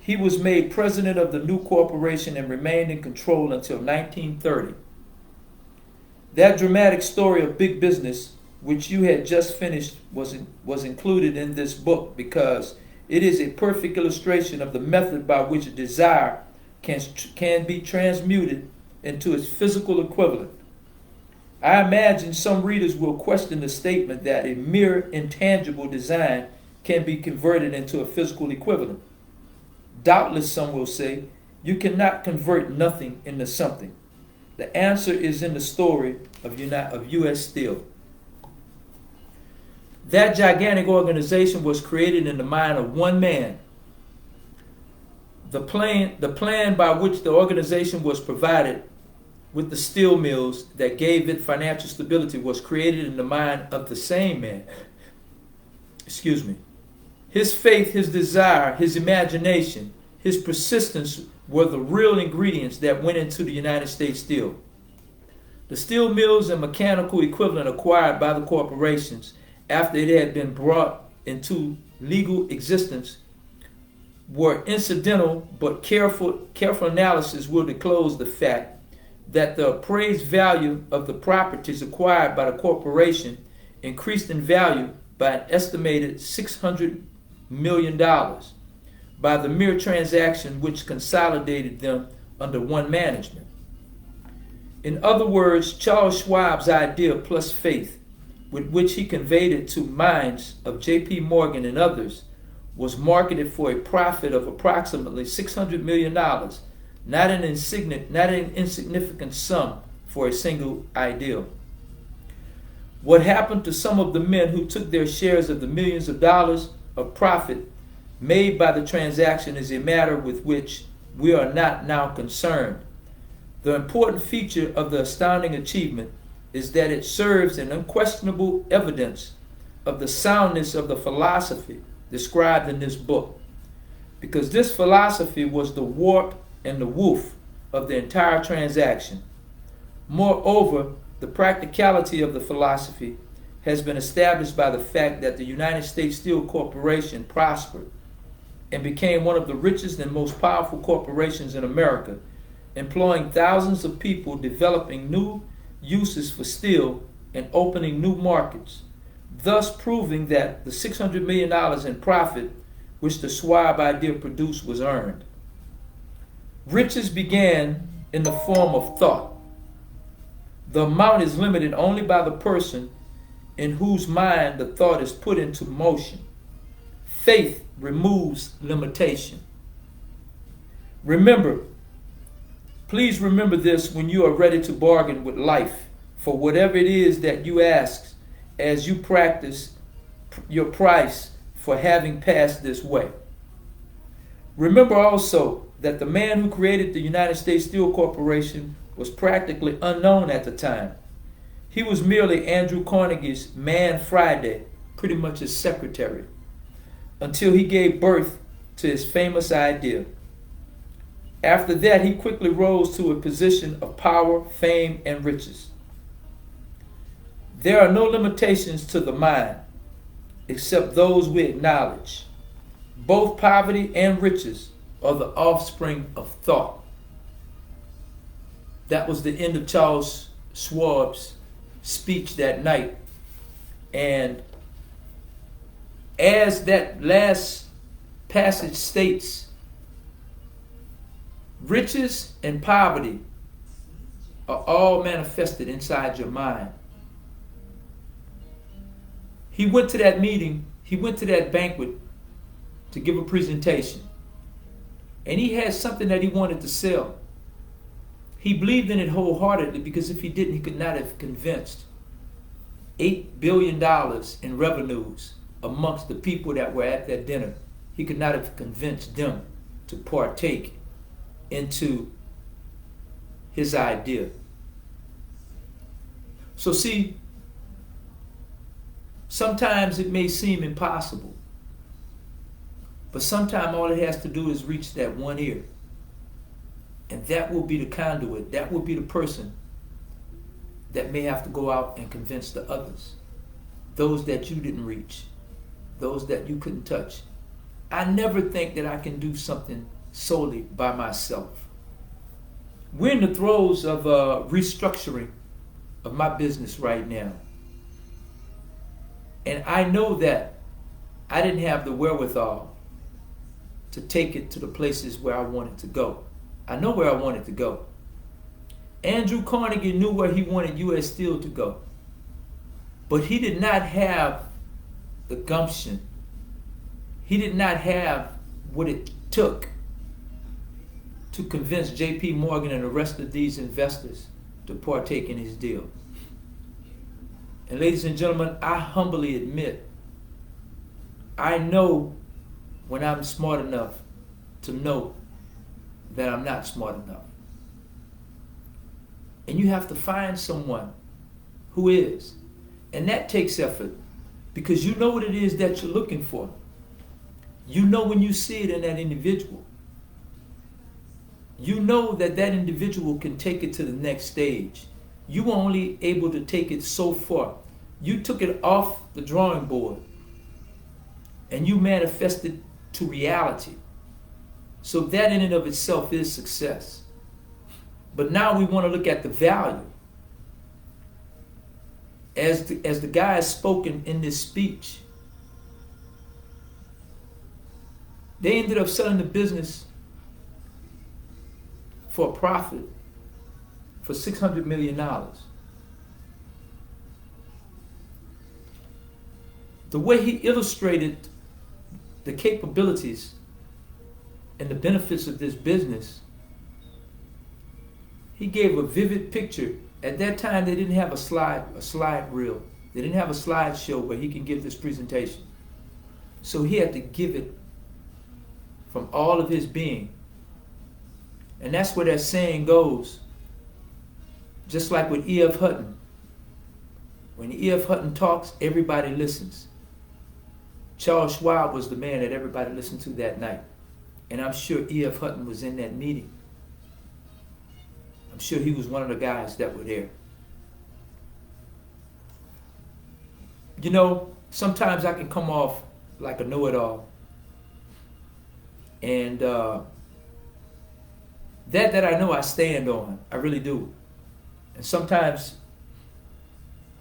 He was made president of the new corporation and remained in control until 1930. That dramatic story of big business, which you had just finished, was included in this book because it is a perfect illustration of the method by which a desire can be transmuted into its physical equivalent. I imagine some readers will question the statement that a mere intangible design can be converted into a physical equivalent. Doubtless, some will say, you cannot convert nothing into something. The answer is in the story of U.S. Steel. That gigantic organization was created in the mind of one man. The plan by which the organization was provided with the steel mills that gave it financial stability was created in the mind of the same man. His faith, his desire, his imagination, his persistence were the real ingredients that went into the United States Steel. The steel mills and mechanical equivalent acquired by the corporations after it had been brought into legal existence were incidental, but careful analysis will disclose the fact that the appraised value of the properties acquired by the corporation increased in value by an estimated $600 million by the mere transaction which consolidated them under one management. In other words, Charles Schwab's idea plus faith, with which he conveyed it to minds of J.P. Morgan and others, was marketed for a profit of approximately $600 million, not an insignificant sum for a single ideal. What happened to some of the men who took their shares of the millions of dollars of profit made by the transaction is a matter with which we are not now concerned. The important feature of the astounding achievement is that it serves an unquestionable evidence of the soundness of the philosophy described in this book, because this philosophy was the warp and the woof of the entire transaction. Moreover, the practicality of the philosophy has been established by the fact that the United States Steel Corporation prospered and became one of the richest and most powerful corporations in America, employing thousands of people, developing new uses for steel and opening new markets, thus proving that the $600 million in profit which the Schwab idea produced was earned. Riches began in the form of thought. The amount is limited only by the person in whose mind the thought is put into motion. Faith removes limitation. Remember, Please remember this when you are ready to bargain with life for whatever it is that you ask as you practice your price for having passed this way. Remember also that the man who created the United States Steel Corporation was practically unknown at the time. He was merely Andrew Carnegie's Man Friday, pretty much his secretary, until he gave birth to his famous idea. After that, he quickly rose to a position of power, fame, and riches. There are no limitations to the mind except those we acknowledge. Both poverty and riches are the offspring of thought. That was the end of Charles Schwab's speech that night. And as that last passage states, riches and poverty are all manifested inside your mind. He went to that meeting, he went to that banquet to give a presentation. And he had something that he wanted to sell. He believed in it wholeheartedly because if he didn't, he could not have convinced $8 billion in revenues amongst the people that were at that dinner. He could not have convinced them to partake into his idea. So see, sometimes it may seem impossible, but sometimes all it has to do is reach that one ear. And that will be the conduit, that will be the person that may have to go out and convince the others, those that you didn't reach, those that you couldn't touch. I never think that I can do something solely by myself. We're in the throes of restructuring of my business right now. And I know that I didn't have the wherewithal to take it to the places where I wanted to go. I know where I wanted to go. Andrew Carnegie knew where he wanted U.S. Steel to go. But he did not have the gumption. He did not have what it took to convince J.P. Morgan and the rest of these investors to partake in his deal. And ladies and gentlemen, I humbly admit, I know when I'm smart enough to know that I'm not smart enough. And you have to find someone who is. And that takes effort because you know what it is that you're looking for. You know when you see it in that individual. You know that that individual can take it to the next stage. You were only able to take it so far. You took it off the drawing board and you manifested to reality. So that in and of itself is success. But now we want to look at the value. As the guy has spoken in this speech, they ended up selling the business for a profit for $600 million. The way he illustrated the capabilities and the benefits of this business, he gave a vivid picture. At that time, they didn't have a slide reel. They didn't have a slideshow where he can give this presentation. So he had to give it from all of his being. And that's where that saying goes. Just like with E.F. Hutton. When E.F. Hutton talks, everybody listens. Charles Schwab was the man that everybody listened to that night. And I'm sure E.F. Hutton was in that meeting. I'm sure he was one of the guys that were there. You know, sometimes I can come off like a know-it-all. And that I know I stand on. I really do. And sometimes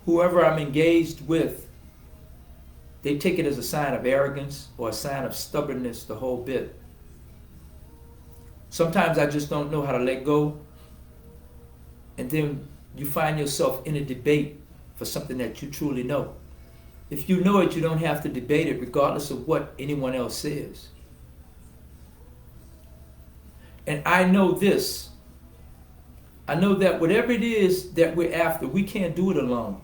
whoever I'm engaged with, they take it as a sign of arrogance or a sign of stubbornness the whole bit. Sometimes I just don't know how to let go. And then you find yourself in a debate for something that you truly know. If you know it, you don't have to debate it regardless of what anyone else says. And I know this, I know that whatever it is that we're after, we can't do it alone.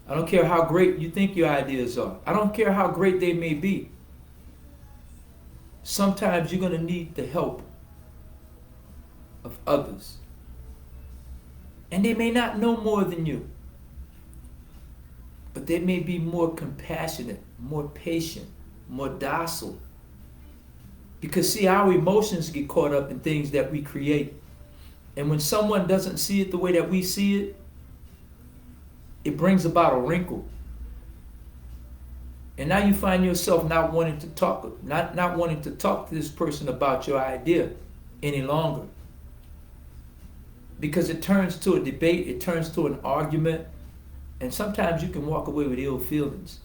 I don't care how great you think your ideas are. I don't care how great they may be. Sometimes you're going to need the help of others. And they may not know more than you, but they may be more compassionate, more patient, more docile. Because see, our emotions get caught up in things that we create. And when someone doesn't see it the way that we see it, it brings about a wrinkle. And now you find yourself not wanting to talk to this person about your idea any longer. Because it turns to a debate, it turns to an argument, and sometimes you can walk away with ill feelings.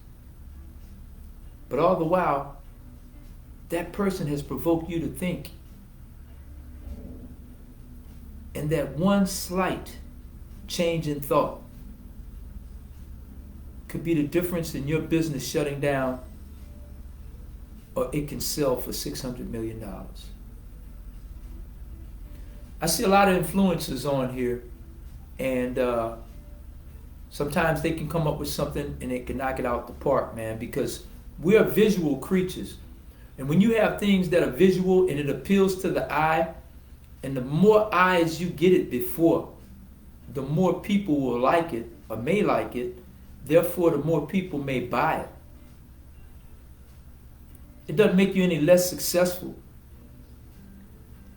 But all the while, that person has provoked you to think. And that one slight change in thought could be the difference in your business shutting down, or it can sell for $600 million. I see a lot of influencers on here, and sometimes they can come up with something and they can knock it out the park, man, because we are visual creatures. And when you have things that are visual and it appeals to the eye, and the more eyes you get it before, the more people will like it or may like it, therefore the more people may buy it. It doesn't make you any less successful.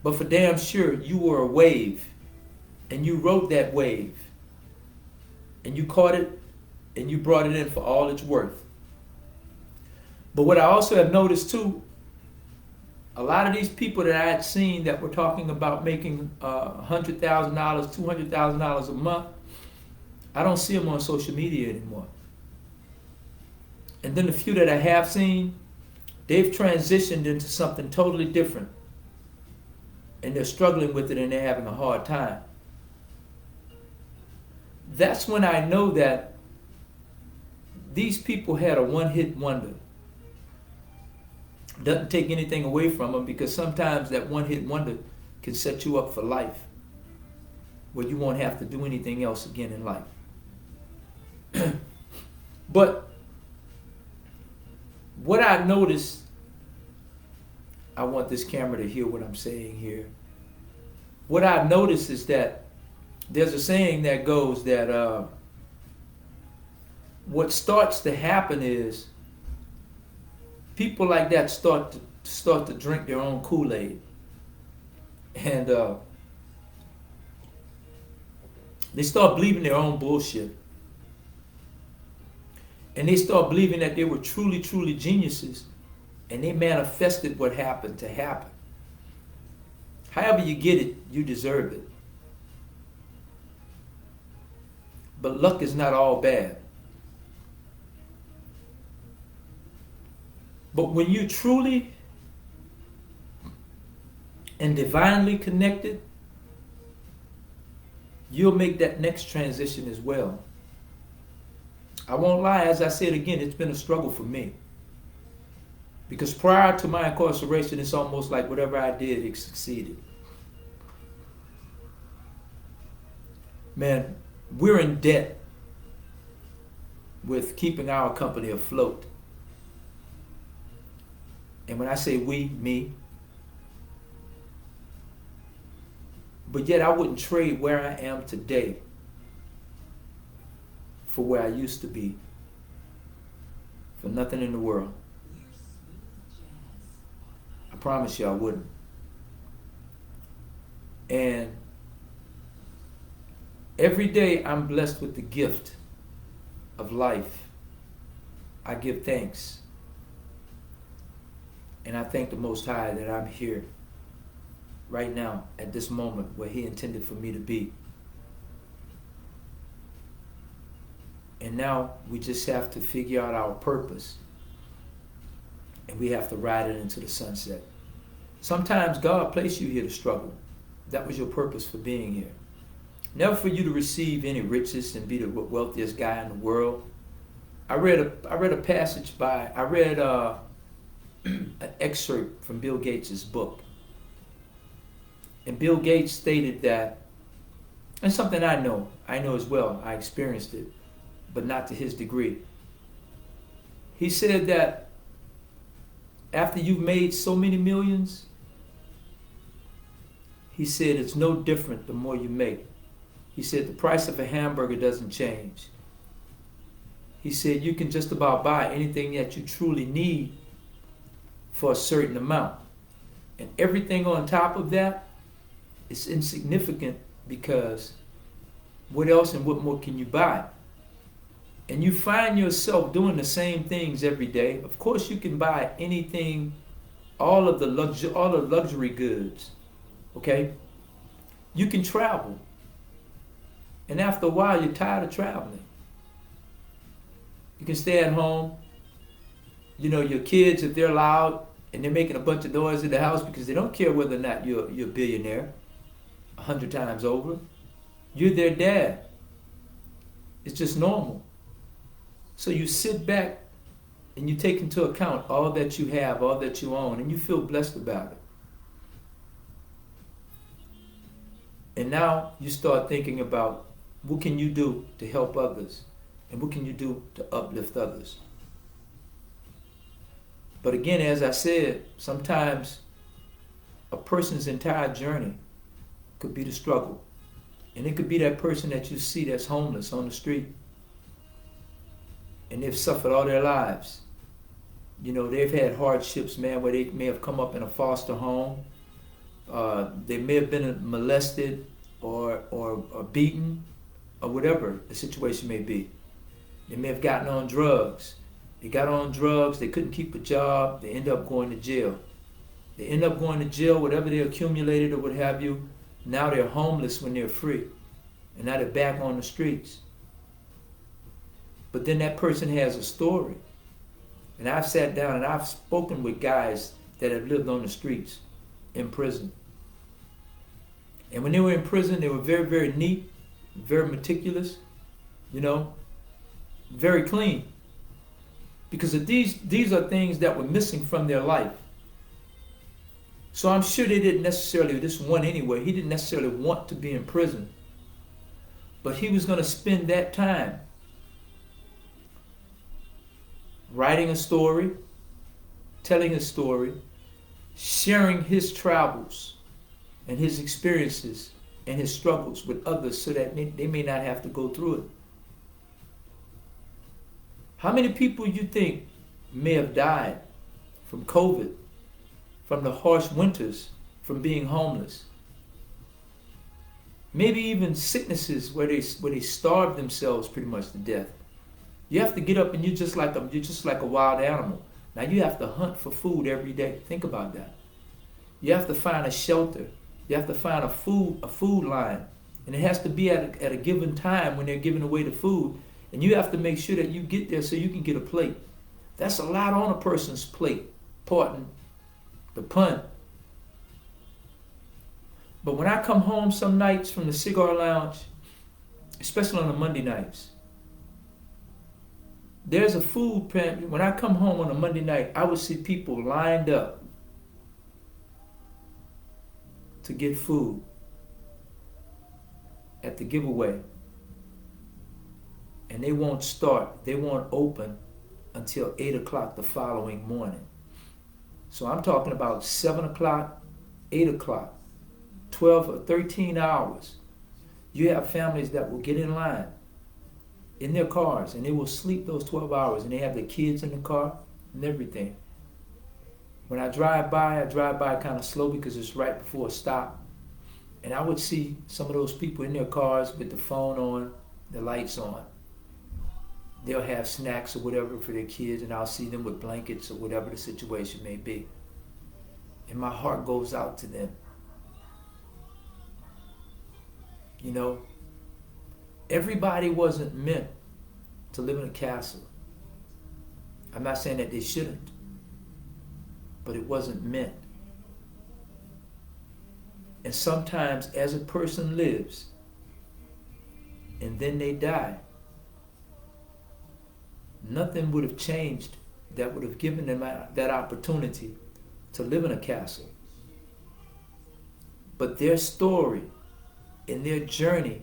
But for damn sure, you were a wave, and you rode that wave, and you caught it, and you brought it in for all it's worth. But what I also have noticed too, a lot of these people that I had seen that were talking about making $100,000, $200,000 a month, I don't see them on social media anymore. And then the few that I have seen, they've transitioned into something totally different. And they're struggling with it and they're having a hard time. That's when I know that these people had a one-hit wonder. Doesn't take anything away from them, because sometimes that one-hit wonder can set you up for life, where you won't have to do anything else again in life. But what I noticed, I want this camera to hear what I'm saying here. What I've noticed is that there's a saying that goes that what starts to happen is people like that start to drink their own Kool-Aid. And they start believing their own bullshit. And they start believing that they were truly, truly geniuses, and they manifested what happened to happen. However you get it, you deserve it. But luck is not all bad. But when you're truly and divinely connected, you'll make that next transition as well. I won't lie, as I said again, it's been a struggle for me. Because prior to my incarceration, it's almost like whatever I did, it succeeded. Man, we're in debt with keeping our company afloat. And when I say we, me. But yet I wouldn't trade where I am today for where I used to be for nothing in the world. I promise you I wouldn't. And every day I'm blessed with the gift of life. I give thanks. And I thank the Most High that I'm here right now at this moment where He intended for me to be. And now we just have to figure out our purpose. And we have to ride it into the sunset. Sometimes God placed you here to struggle. That was your purpose for being here. Never for you to receive any riches and be the wealthiest guy in the world. I read a passage an excerpt from Bill Gates' book. And Bill Gates stated that And something I know as well. I experienced it, but not to his degree. He said that after you've made so many millions, he said it's no different the more you make. He said the price of a hamburger doesn't change. He said you can just about buy anything that you truly need for a certain amount. And everything on top of that is insignificant, because what else and what more can you buy? And you find yourself doing the same things every day. Of course you can buy anything, all the luxury goods, okay? You can travel. And after a while you're tired of traveling. You can stay at home. You know, your kids, if they're loud and they're making a bunch of noise in the house, because they don't care whether or not you're a billionaire 100 times over. You're their dad. It's just normal. So you sit back and you take into account all that you have, all that you own, and you feel blessed about it. And now you start thinking about what can you do to help others, and what can you do to uplift others. But again, as I said, sometimes a person's entire journey could be the struggle. And it could be that person that you see that's homeless on the street. And they've suffered all their lives. You know, they've had hardships, man, where they may have come up in a foster home. They may have been molested or beaten, or whatever the situation may be. They may have gotten on drugs. They got on drugs, they couldn't keep a job, they end up going to jail. They end up going to jail, whatever they accumulated or what have you. Now they're homeless when they're free. And now they're back on the streets. But then that person has a story. And I've sat down and I've spoken with guys that have lived on the streets in prison. And when they were in prison, they were very, very neat, very meticulous, you know, very clean. Because of these are things that were missing from their life. So I'm sure they didn't necessarily, this one anyway, he didn't necessarily want to be in prison. But he was going to spend that time writing a story, telling a story, sharing his travels and his experiences and his struggles with others, so that they may not have to go through it. How many people you think may have died from COVID, from the harsh winters, from being homeless? Maybe even sicknesses where they starve themselves pretty much to death. You have to get up and you're just like a wild animal. Now you have to hunt for food every day. Think about that. You have to find a shelter. You have to find a food line. And it has to be at a given time when they're giving away the food. And you have to make sure that you get there so you can get a plate. That's a lot on a person's plate. Pardon the pun. But when I come home some nights from the cigar lounge, especially on the Monday nights, there's a food pantry. When I come home on a Monday night, I would see people lined up to get food at the giveaway. And they won't open until 8 o'clock the following morning. So I'm talking about 7 o'clock, 8 o'clock, 12 or 13 hours. You have families that will get in line in their cars and they will sleep those 12 hours, and they have their kids in the car and everything. When I drive by kind of slow because it's right before a stop. And I would see some of those people in their cars with the phone on, the lights on. They'll have snacks or whatever for their kids, and I'll see them with blankets or whatever the situation may be. And my heart goes out to them. You know, everybody wasn't meant to live in a castle. I'm not saying that they shouldn't, but it wasn't meant. And sometimes as a person lives and then they die, nothing would have changed that would have given them that opportunity to live in a castle. But their story and their journey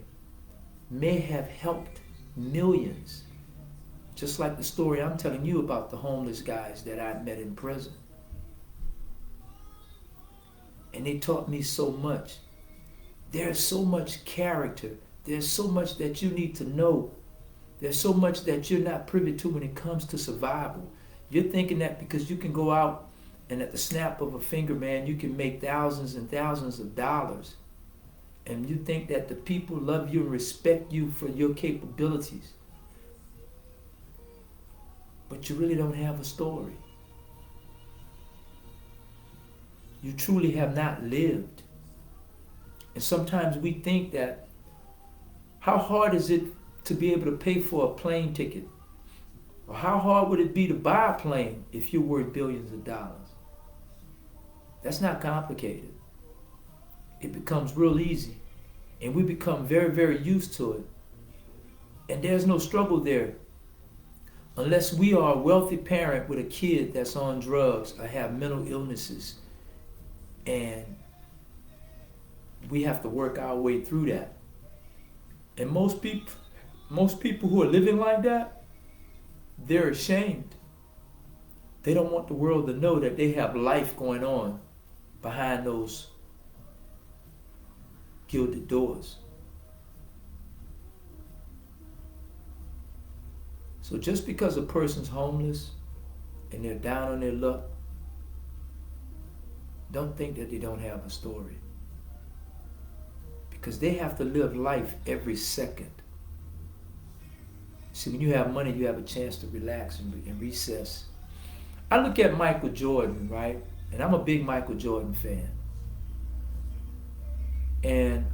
may have helped millions. Just like the story I'm telling you about the homeless guys that I met in prison. And they taught me so much. There's so much character. There's so much that you need to know. There's so much that you're not privy to when it comes to survival. You're thinking that because you can go out and at the snap of a finger, man, you can make thousands and thousands of dollars. And you think that the people love you and respect you for your capabilities. But you really don't have a story. You truly have not lived. And sometimes we think that, how hard is it to be able to pay for a plane ticket? Or how hard would it be to buy a plane if you're worth billions of dollars? That's not complicated. It becomes real easy. And we become very, very used to it. And there's no struggle there. Unless we are a wealthy parent with a kid that's on drugs or have mental illnesses. And we have to work our way through that. And most people who are living like that, they're ashamed. They don't want the world to know that they have life going on behind those gilded doors. So just because a person's homeless and they're down on their luck, don't think that they don't have a story. Because they have to live life every second. See, when you have money, you have a chance to relax and recess. I look at Michael Jordan, right? And I'm a big Michael Jordan fan. And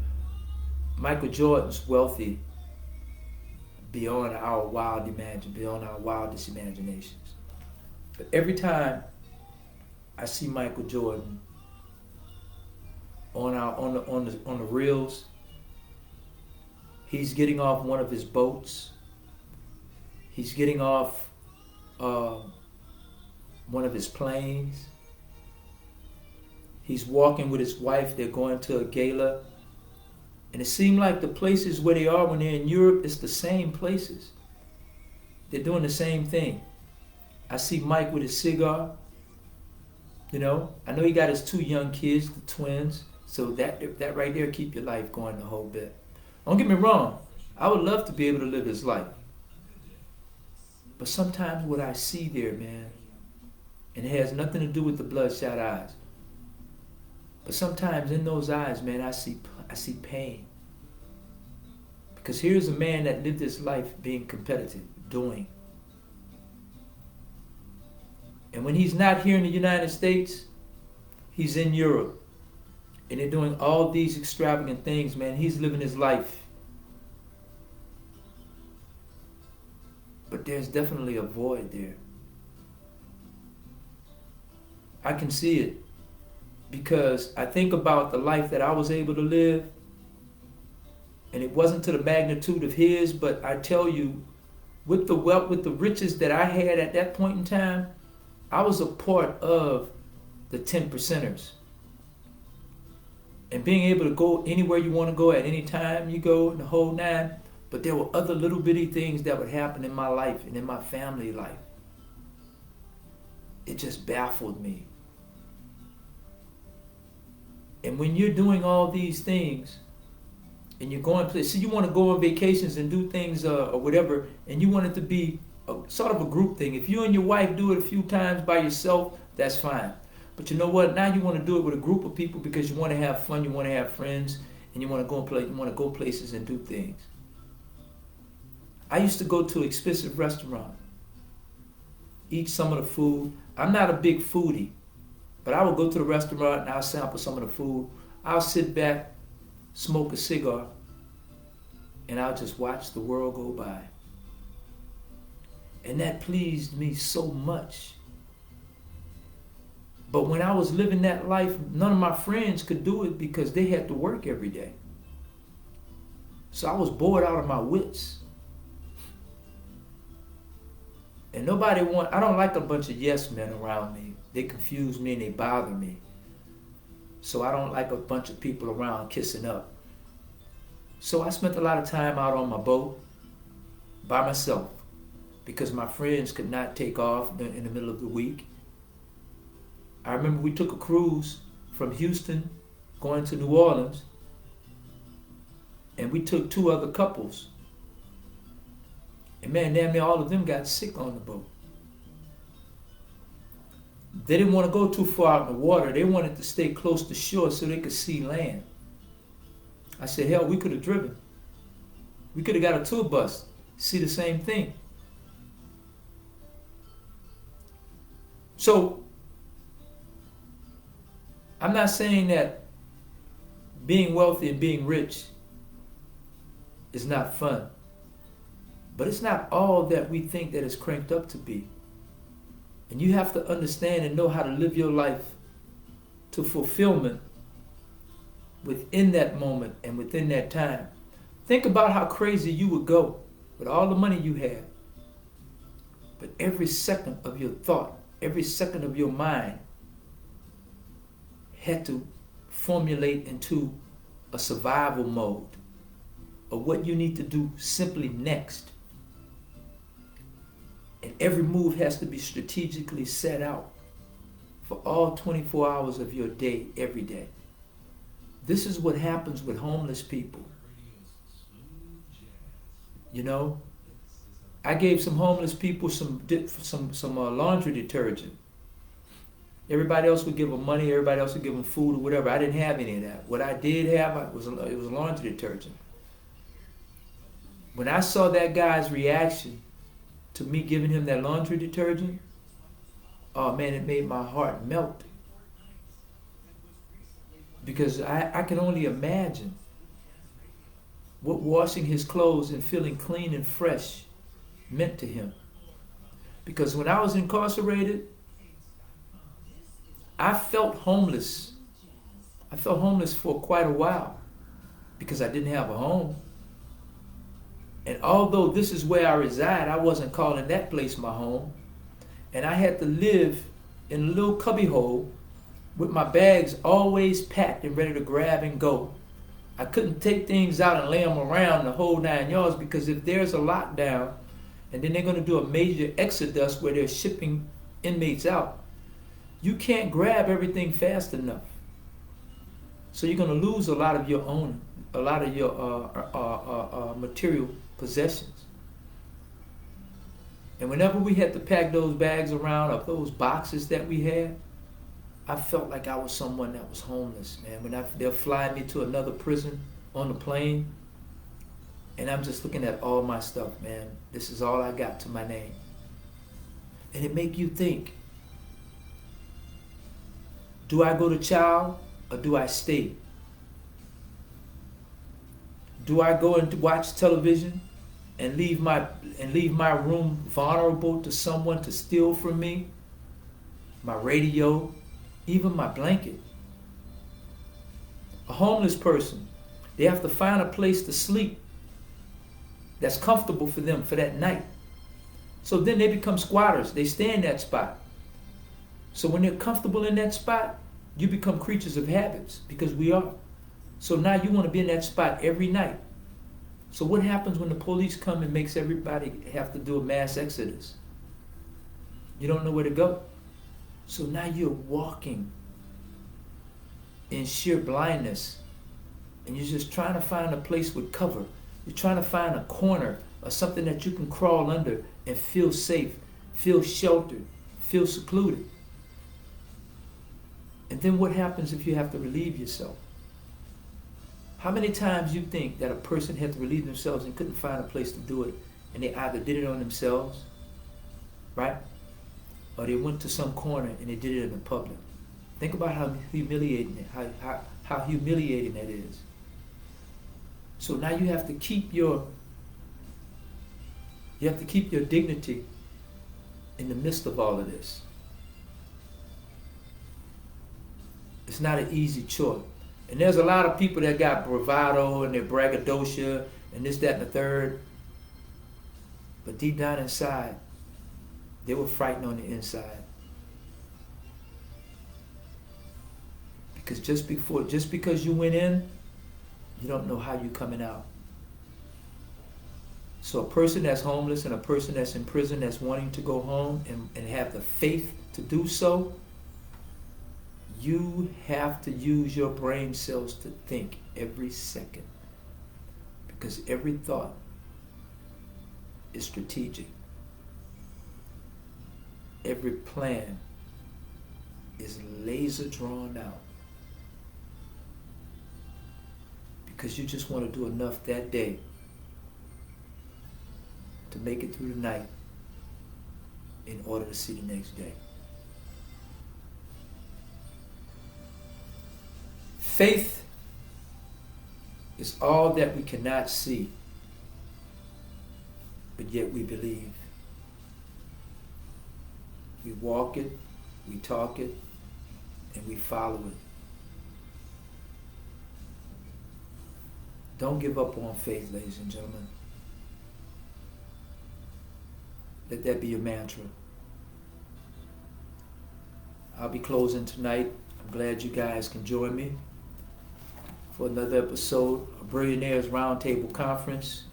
Michael Jordan's wealthy beyond our wildest imaginations. But every time I see Michael Jordan on the reels, he's getting off one of his boats. He's getting off one of his planes. He's walking with his wife. They're going to a gala. And it seems like the places where they are when they're in Europe, it's the same places. They're doing the same thing. I see Mike with his cigar. You know, I know he got his 2 young kids, the twins. So that right there keep your life going the whole bit. Don't get me wrong. I would love to be able to live his life. But sometimes what I see there, man, and it has nothing to do with the bloodshot eyes. But sometimes in those eyes, man, I see pain. Because here's a man that lived his life being competitive, doing. And when he's not here in the United States, he's in Europe. And they're doing all these extravagant things, man. He's living his life. But there's definitely a void there. I can see it. Because I think about the life that I was able to live. And it wasn't to the magnitude of his, but I tell you, with the wealth, with the riches that I had at that point in time, I was a part of the 10%ers. And being able to go anywhere you want to go at any time you go, the whole nine. But there were other little bitty things that would happen in my life and in my family life. It just baffled me. And when you're doing all these things, and you're going places, see, you want to go on vacations and do things or whatever, and you want it to be sort of a group thing. If you and your wife do it a few times by yourself, that's fine. But you know what? Now you want to do it with a group of people because you want to have fun, you want to have friends, and you want to go places and do things. I used to go to an expensive restaurant, eat some of the food. I'm not a big foodie, but I would go to the restaurant and I'll sample some of the food. I'll sit back, smoke a cigar, and I'll just watch the world go by. And that pleased me so much. But when I was living that life, none of my friends could do it because they had to work every day. So I was bored out of my wits. And I don't like a bunch of yes men around me. They confuse me and they bother me. So I don't like a bunch of people around kissing up. So I spent a lot of time out on my boat by myself because my friends could not take off in the middle of the week. I remember we took a cruise from Houston going to New Orleans, and we took 2 other couples. And man, damn near all of them got sick on the boat. They didn't want to go too far out in the water. They wanted to stay close to shore so they could see land. I said, hell, we could have driven. We could have got a tour bus, see the same thing. So, I'm not saying that being wealthy and being rich is not fun. But it's not all that we think that it's cranked up to be. And you have to understand and know how to live your life to fulfillment within that moment and within that time. Think about how crazy you would go with all the money you have. But every second of your thought, every second of your mind had to formulate into a survival mode of what you need to do simply next. And every move has to be strategically set out for all 24 hours of your day, every day. This is what happens with homeless people. You know, I gave some homeless people some laundry detergent. Everybody else would give them money, everybody else would give them food or whatever. I didn't have any of that. What I did have it was laundry detergent. When I saw that guy's reaction to me giving him that laundry detergent, oh man, it made my heart melt. Because I can only imagine what washing his clothes and feeling clean and fresh meant to him. Because when I was incarcerated, I felt homeless. I felt homeless for quite a while because I didn't have a home. And although this is where I reside, I wasn't calling that place my home. And I had to live in a little cubbyhole with my bags always packed and ready to grab and go. I couldn't take things out and lay them around the whole 9 yards because if there's a lockdown and then they're going to do a major exodus where they're shipping inmates out, you can't grab everything fast enough. So you're going to lose a lot of your own, a lot of your material possessions. And whenever we had to pack those bags around of those boxes that we had, I felt like I was someone that was homeless, man. When they'll fly me to another prison on the plane, and I'm just looking at all my stuff, man. This is all I got to my name. And it make you think, do I go to trial or do I stay? Do I go and watch television and leave my room vulnerable to someone to steal from me? My radio, even my blanket. A homeless person, they have to find a place to sleep that's comfortable for them for that night. So then they become squatters. They stay in that spot. So when they're comfortable in that spot, you become creatures of habits, because we are. So now you want to be in that spot every night. So what happens when the police come and makes everybody have to do a mass exodus? You don't know where to go. So now you're walking in sheer blindness, and you're just trying to find a place with cover. You're trying to find a corner or something that you can crawl under and feel safe, feel sheltered, feel secluded. And then what happens if you have to relieve yourself? How many times you think that a person had to relieve themselves and couldn't find a place to do it, and they either did it on themselves, right? Or they went to some corner and they did it in the public. Think about how humiliating how humiliating that is. So now you have to keep your dignity in the midst of all of this. It's not an easy chore. And there's a lot of people that got bravado and they're braggadocio and this, that, and the third. But deep down inside, they were frightened on the inside. Because just because you went in You don't know how you're coming out. So a person that's homeless and a person that's in prison that's wanting to go home and have the faith to do so, you have to use your brain cells to think every second. Because every thought is strategic. Every plan is laser drawn out. Because you just want to do enough that day to make it through the night in order to see the next day. Faith is all that we cannot see, but yet we believe. We walk it, we talk it, and we follow it. Don't give up on faith, ladies and gentlemen. Let that be your mantra. I'll be closing tonight. I'm glad you guys can join me for another episode of Brillianaires Roundtable Conference.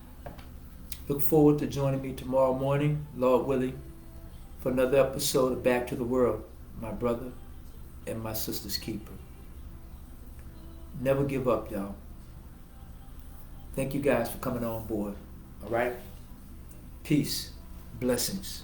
Look forward to joining me tomorrow morning, Lord willing, for another episode of Back to the World, my brother and my sister's keeper. Never give up, y'all. Thank you guys for coming on board. All right? Peace. Blessings.